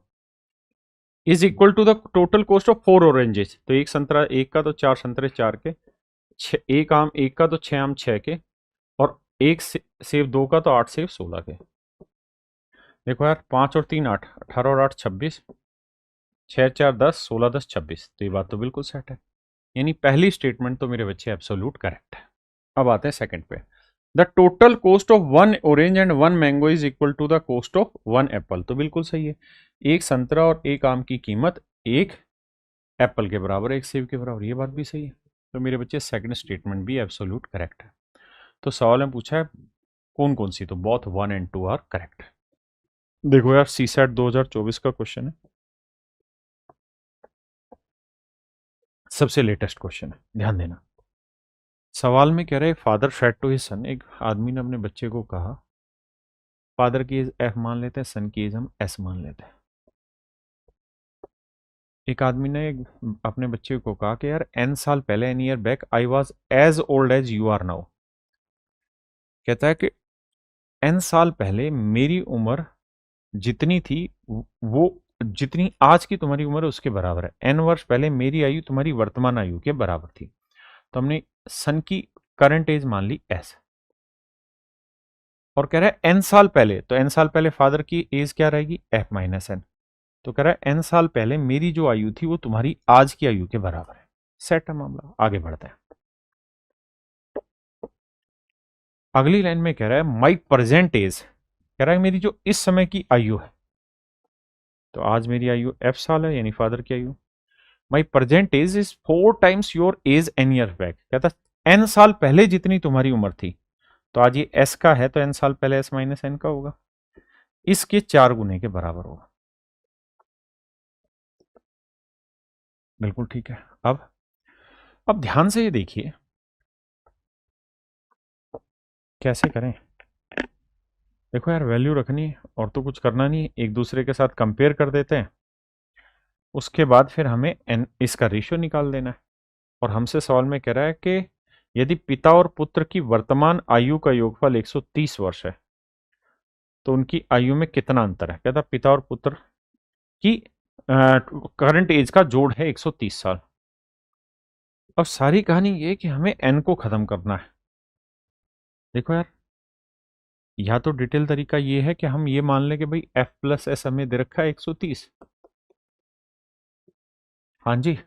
is equal to the total cost of 4 oranges, तो 1 संतरा 1 का, तो 4 संतरे 4 के, 1 आम 1 का, तो 6 आम 6 के, और 1 सेब 2 का, तो 8 सेब 16 के। देखो यार, 5 और 3 8, 18 और 8 26, 6 4 10, 16 10 26, तो ये बात तो बिल्कुल सेट है। यानी पहली स्टेटमेंट तो मेरे बच्चे एब्सोल्यूट करेक्ट है। अब आते हैं सेकंड पे। The total cost of 1 orange and 1 mango is equal to the cost of 1 apple, तो बिल्कुल सही है। 1 संतरा और 1 आम की कीमत 1 एप्पल के बराबर, 1 सेब के बराबर, ये बात भी सही है। तो मेरे बच्चे सेकंड स्टेटमेंट भी एब्सोल्यूट करेक्ट है। तो सवाल में पूछा है कौन कौन सी, तो बोथ 1 एंड 2 आर करेक्ट। देखो यार, सीसैट 2024 का क्वेश्चन है, सबसे लेटेस्ट क्वेश्चन है, ध्यान देना। सवाल में कह रहे father said to his son, एक आदमी ने अपने बच्चे को कहा, फादर की एज एफ मान लेते हैं, सन की एज हम एस मान लेते हैं। एक आदमी ने अपने बच्चे को कहा कि यार n साल पहले, n year back, I was as old as you are now. कहता है कि n साल पहले मेरी उम्र जितनी थी, वो जितनी आज की तुम्हारी उम्र है उसके बराबर है। n वर्ष पहले मेरी आयु तुम्हारी वर्तमान आयु के बराबर थी। तो हमने सन की करंट एज मान ली एस, और कह रहा है n साल पहले, तो n साल पहले फादर की एज क्या रहेगी, f माइनस एन। तो कह रहा है n साल पहले मेरी जो आयु थी वो तुम्हारी आज की आयु के बराबर है। सेट है मामला, आगे बढ़ते हैं। अगली लाइन में कह रहा है माई प्रेजेंट एज, कह रहा है मेरी जो इस समय की आयु है, तो आज मेरी आयु f साल है, यानी फादर की आयु। My present age is 4 times your age n year back. कहता है n साल पहले जितनी तुम्हारी उम्र थी, तो आज ये s का है, तो n साल पहले s माइनस एन का होगा, इसके 4 गुने के बराबर होगा। बिल्कुल ठीक है। अब ध्यान से ये देखिए कैसे करें। देखो यार, वैल्यू रखनी है और तो कुछ करना नहीं, एक दूसरे के साथ कंपेयर कर देते हैं, उसके बाद फिर हमें इसका रेशियो निकाल देना है। और हमसे सवाल में कह रहा है कि यदि पिता और पुत्र की वर्तमान आयु का योगफल 130 वर्ष है, तो उनकी आयु में कितना अंतर है। कहता पिता और पुत्र की करंट एज का जोड़ है 130 साल। अब सारी कहानी ये है कि हमें एन को खत्म करना है। देखो यार, या तो डिटेल तरीका ये है कि हम ये मान लें कि भाई एफ प्लस एस हमें दे रखा है 130। हाँ जी,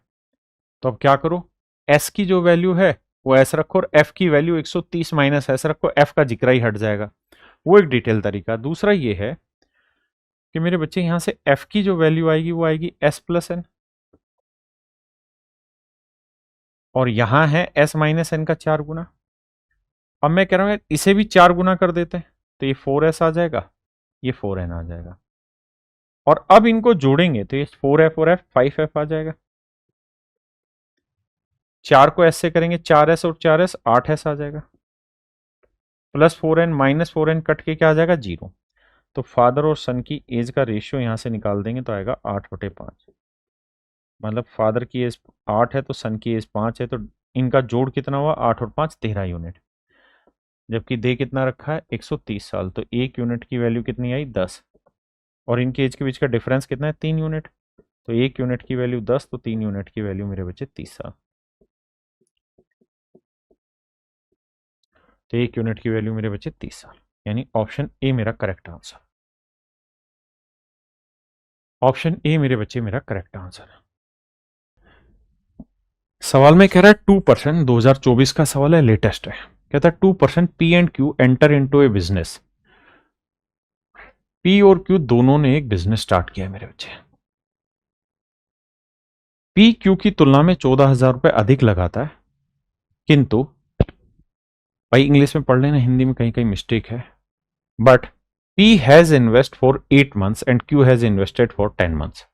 तो अब क्या करो, एस की जो वैल्यू है वो एस रखो और एफ की वैल्यू 130 माइनस एस रखो, एफ का जिक्र ही हट जाएगा। वो एक डिटेल तरीका। दूसरा ये है कि मेरे बच्चे यहां से एफ की जो वैल्यू आएगी वो आएगी एस प्लस एन, और यहां है एस माइनस एन का 4 गुना। अब मैं कह रहा हूं इसे भी 4 गुना कर देते हैं, तो ये 4s आ जाएगा, ये 4n आ जाएगा, और अब इनको जोड़ेंगे तो ये 4f और f 5f आ जाएगा। 4 को s से करेंगे 4s और 4s 8s आ जाएगा, plus 4n minus 4n cut के क्या आ जाएगा 0। तो फादर और सन की एज का रेशियो यहां से निकाल देंगे तो आएगा 8/5। मतलब फादर की एज 8 है तो सन की एज 5 है, तो इनका जोड़ कितना हुआ, 8 और 5 13 यूनिट। जबकि दे कितना रखा है 130 साल, तो 1 यूनिट की वैल्यू कितनी आई 10, और इनके एज के बीच का डिफरेंस कितना है 3 यूनिट। तो 1 यूनिट की वैल्यू 10, तो 3 यूनिट की वैल्यू मेरे बच्चे 30 साल। तो 1 यूनिट की वैल्यू मेरे बच्चे 30 साल, यानी ऑप्शन ए मेरा करेक्ट आंसर। ऑप्शन ए मेरे बच्चे मेरा करेक्ट आंसर है। सवाल में कह रहा है 2%, 2024 का सवाल है, लेटेस्ट है। कहता है 2% P and Q enter into A business. P और क्यू दोनों ने एक बिजनेस स्टार्ट किया है मेरे बच्चे। पी क्यू की तुलना में 14,000 रुपए अधिक लगाता है, किंतु भाई इंग्लिश में पढ़ लेना, हिंदी में कहीं कहीं मिस्टेक है। But P has invest for 8 months and Q has invested for 10 months.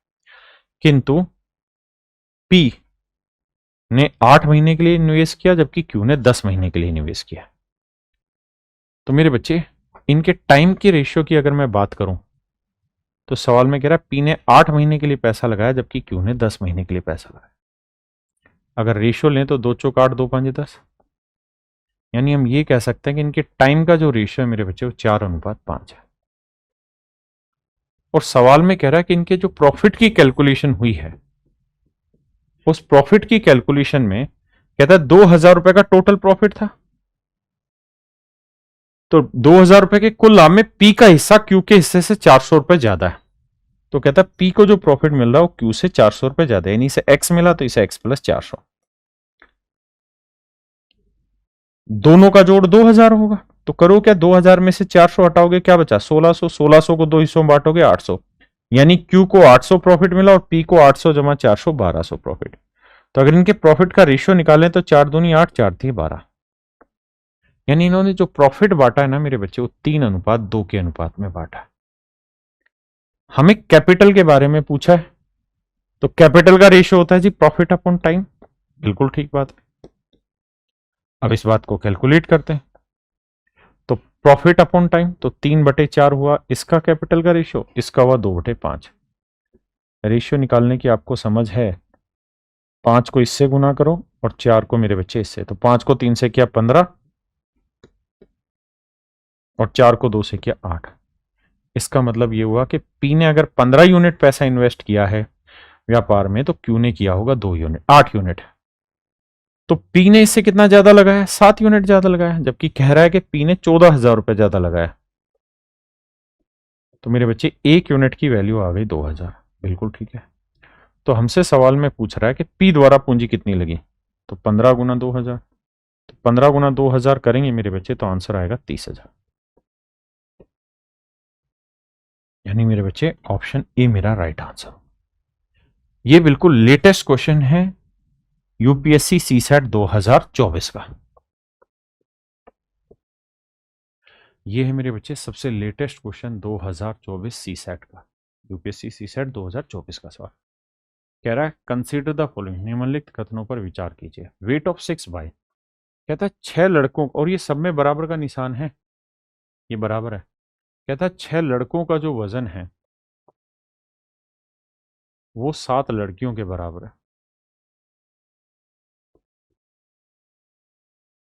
किंतु पी ने 8 महीने के लिए निवेश किया, जबकि क्यू ने 10 महीने के लिए निवेश किया। तो मेरे बच्चे इनके टाइम की रेशियो की अगर मैं बात करूं, तो सवाल में कह रहा है पी ने 8 महीने के लिए पैसा लगाया, जबकि क्यू ने 10 महीने के लिए पैसा लगाया। अगर रेशियो लें तो 2 चौक 8, 2 5 10, यानी हम ये कह सकते हैं कि इनके टाइम का जो रेशियो है मेरे बच्चे वो 4:5 है। और सवाल में कह रहा है कि इनके जो प्रॉफिट की कैलकुलेशन हुई है, उस प्रॉफिट की कैलकुलेशन में कहता है 2,000 रुपए का टोटल प्रॉफिट था, तो 2,000 रुपए के कुल लाभ में पी का हिस्सा क्यू के हिस्से से 400 रुपए ज्यादा है। तो कहता है पी को जो प्रॉफिट मिल रहा है वो क्यू से 400 रुपए ज्यादा है, यानी इसे एक्स मिला तो इसे एक्स प्लस 400। दोनों का जोड़ 2,000 होगा, तो करो क्या, 2,000 में से 400 हटाओगे क्या बचा 1600, 1600 को 2 हिस्सों में बांटोगे 800, यानी क्यू को 800 प्रॉफिट मिला और पी को 800 जमा 400 1200 प्रॉफिट। तो अगर इनके प्रॉफिट का रेशियो निकालें तो 4 दूनी 8, 4 थी 12, यानी इन्होंने जो प्रॉफिट बांटा है ना मेरे बच्चे वो 3:2 के अनुपात में बांटा है। हमें कैपिटल के बारे में पूछा है, तो कैपिटल का रेशियो होता है जी प्रॉफिट अपॉन टाइम। बिल्कुल ठीक बात है। अब इस बात को कैलकुलेट करते हैं, तो प्रॉफिट अपॉन टाइम तो 3/4 हुआ इसका कैपिटल का रेशियो, इसका हुआ 2/5। रेशियो निकालने की आपको समझ है, 5 को इससे गुना करो और 4 को मेरे बच्चे इससे, तो 5 को 3 से किया 15 और 4 को 2 से किया 8। इसका मतलब ये हुआ कि पी ने अगर 15 यूनिट पैसा इन्वेस्ट किया है व्यापार में, तो क्यू ने किया होगा 2 यूनिट, 8 यूनिट। तो पी ने इससे कितना ज्यादा लगाया, 7 यूनिट ज्यादा लगाया, जबकि कह रहा है कि पी ने 14,000 रुपए ज्यादा लगाया। तो मेरे बच्चे 1 यूनिट की वैल्यू आ गई 2,000। बिल्कुल ठीक है। तो हमसे सवाल में पूछ रहा है कि पी द्वारा पूंजी कितनी लगी, तो 15 गुना 2,000, तो 15 गुना 2,000 करेंगे मेरे बच्चे तो आंसर आएगा 30,000। यानी मेरे बच्चे ऑप्शन ए मेरा राइट आंसर। ये बिल्कुल लेटेस्ट क्वेश्चन है यूपीएससी सीसैट 2024 का। ये है मेरे बच्चे सबसे लेटेस्ट क्वेश्चन 2024 सीसैट का, यूपीएससी सीसैट 2024 का सवाल। कह रहा है कंसीडर द फॉलोइंग, निम्नलिखित कथनों पर विचार कीजिए। वेट ऑफ 6 बाय, कहता है 6 लड़कों, और ये सब में बराबर का निशान है, ये बराबर है। कहता है 6 लड़कों का जो वजन है वो 7 लड़कियों के बराबर है,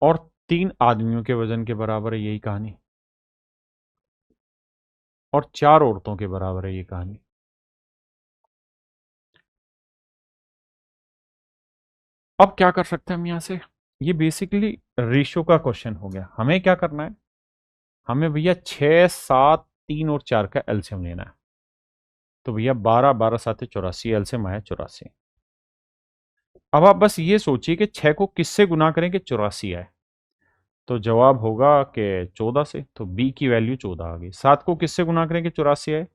और 3 आदमियों के वजन के बराबर है, यही कहानी, और 4 औरतों के बराबर है ये कहानी। अब क्या कर सकते हैं हम यहां से, ये बेसिकली रेशियो का क्वेश्चन हो गया। हमें क्या करना है, हमें भैया 6, 7, 3 और 4 का एलसीएम लेना है। तो भैया 12, 12 7 84, एलसीएम आया 84। अब आप बस ये सोचिए कि 6 को किससे गुना करें कि 84 आए। तो जवाब होगा कि 14 से, तो बी की वैल्यू 14 आ गई। 7 को किससे गुना करें कि 84 आए,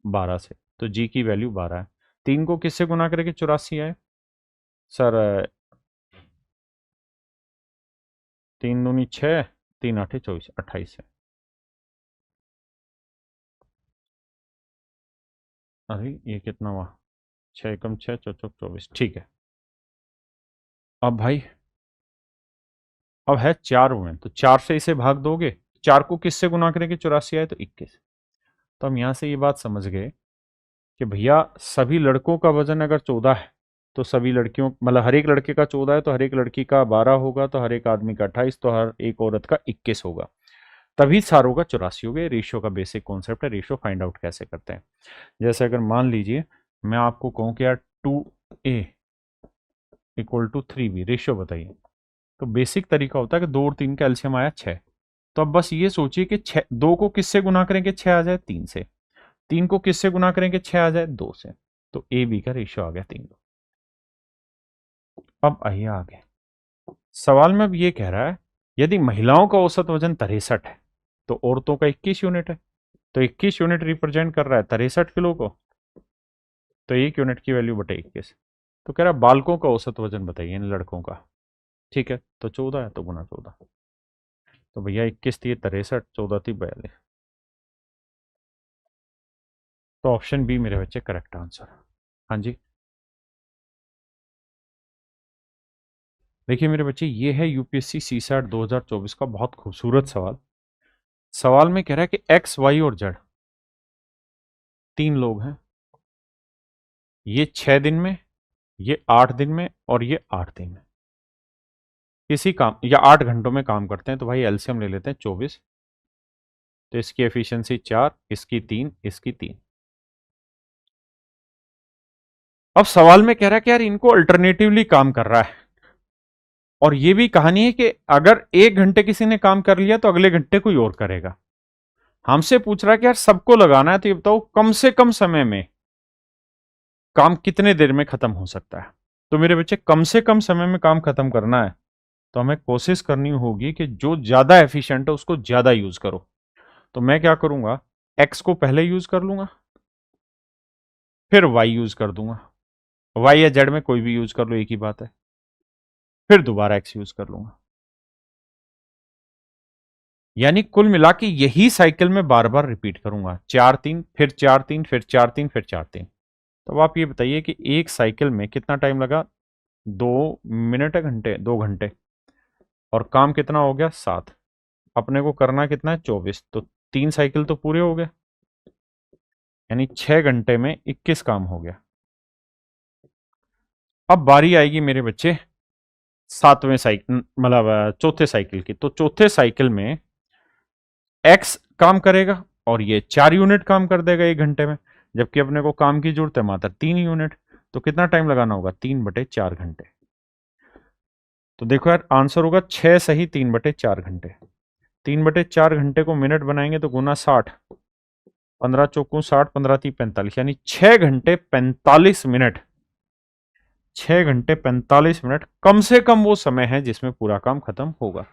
12 से, तो जी की वैल्यू 12 है। 3 को किससे गुना करें कि 84 आए सर, 3 दूनी 6, 3 8 24, 28 है। अरे ये कितना हुआ, 6 कम 6 चौचक 24, ठीक है। अब भाई, अब है 4 में, तो 4 से इसे भाग दोगे। 4 को किससे गुना करें कि 84 आए, तो 21। तो हम यहां से ये बात समझ गए कि भैया सभी लड़कों का वजन अगर 14 है, तो सभी लड़कियों, मतलब हर एक लड़के का 14 है, तो हर एक लड़की का 12 होगा, तो हर एक आदमी का 28, तो हर एक औरत का 21 होगा। तभी सारों का 84 हो गया। रेशियो का बेसिक कॉन्सेप्ट है। रेशियो फाइंड आउट कैसे करते हैं, जैसे अगर मान लीजिए मैं आपको कहूं कि यार 2a equal to 3b, ratio बताइए। तो बेसिक तरीका होता है कि 2 और 3 का एलसीएम आया 6। तो अब बस ये सोचिए कि 6, 2 को किससे गुना करेंगे 6 आ जाए, 3 से। 3 को किससे गुना करेंगे 6 आ जाए, 2 से। तो ए बी का रेशियो आ गया 3। अब आइए आगे, सवाल में अब ये कह रहा है यदि महिलाओं का औसत वजन 63 है तो औरतों का 21 यूनिट है। तो 21 यूनिट रिप्रेजेंट कर रहा है 63 किलो को, तो 1 यूनिट की वैल्यू बटे 21। तो कह रहा है बालकों का औसत वजन बताइए इन लड़कों का। ठीक है, तो 14 है तो गुना 14। तो भैया 21 थी 63, 14 थी 42। तो ऑप्शन बी मेरे बच्चे करेक्ट आंसर। हाँ जी, देखिए मेरे बच्चे, ये है यूपीएससी सीसैट 2024 का बहुत खूबसूरत सवाल। सवाल में कह रहा है कि एक्स, वाई और जेड 3 लोग हैं। ये 6 दिन में, ये 8 दिन में और ये 8 दिन में किसी काम या 8 घंटों में काम करते हैं। तो भाई एलसीएम ले लेते हैं 24। तो इसकी एफिशिएंसी 4, इसकी 3, इसकी 3। अब सवाल में कह रहा है कि यार इनको अल्टरनेटिवली काम कर रहा है, और ये भी कहानी है कि अगर 1 घंटे किसी ने काम कर लिया तो अगले घंटे कोई और करेगा। हमसे पूछ रहा है कि यार सबको लगाना है, तो ये बताओ कम से कम समय में काम कितने देर में खत्म हो सकता है। तो मेरे बच्चे, कम से कम समय में काम खत्म करना है तो हमें कोशिश करनी होगी कि जो ज्यादा एफिशिएंट है उसको ज्यादा यूज करो। तो मैं क्या करूंगा, एक्स को पहले यूज कर लूंगा, फिर वाई यूज कर दूंगा। वाई या जेड में कोई भी यूज कर लो, एक ही बात है। फिर दोबारा एक्स यूज कर लूंगा। यानी कुल मिला के यही साइकिल में बार बार रिपीट करूंगा, 4 3 फिर 4 3 फिर 4 3 फिर 4 3। तो अब आप ये बताइए कि एक साइकिल में कितना टाइम लगा, 2 मिनट है, घंटे, 2 घंटे, और काम कितना हो गया 7। अपने को करना कितना है 24, तो 3 साइकिल तो पूरे हो गए, यानी 6 घंटे में 21 काम हो गया। अब बारी आएगी मेरे बच्चे 7वें साइकिल, मतलब चौथे साइकिल की। तो चौथे साइकिल में एक्स काम करेगा और ये 4 यूनिट काम कर देगा 1 घंटे में, जबकि अपने को काम की जरूरत है मात्र 3 यूनिट। तो कितना टाइम लगाना होगा, 3/4 घंटे। तो देखो यार आंसर होगा 6 सही 3/4 घंटे। 3/4 घंटे को मिनट बनाएंगे तो गुना 60, 15 चौकू 60, 15 × 3 = 45, यानी 6 घंटे 45 मिनट। 6 घंटे 45 मिनट कम से कम वो समय है जिसमें पूरा काम खत्म होगा।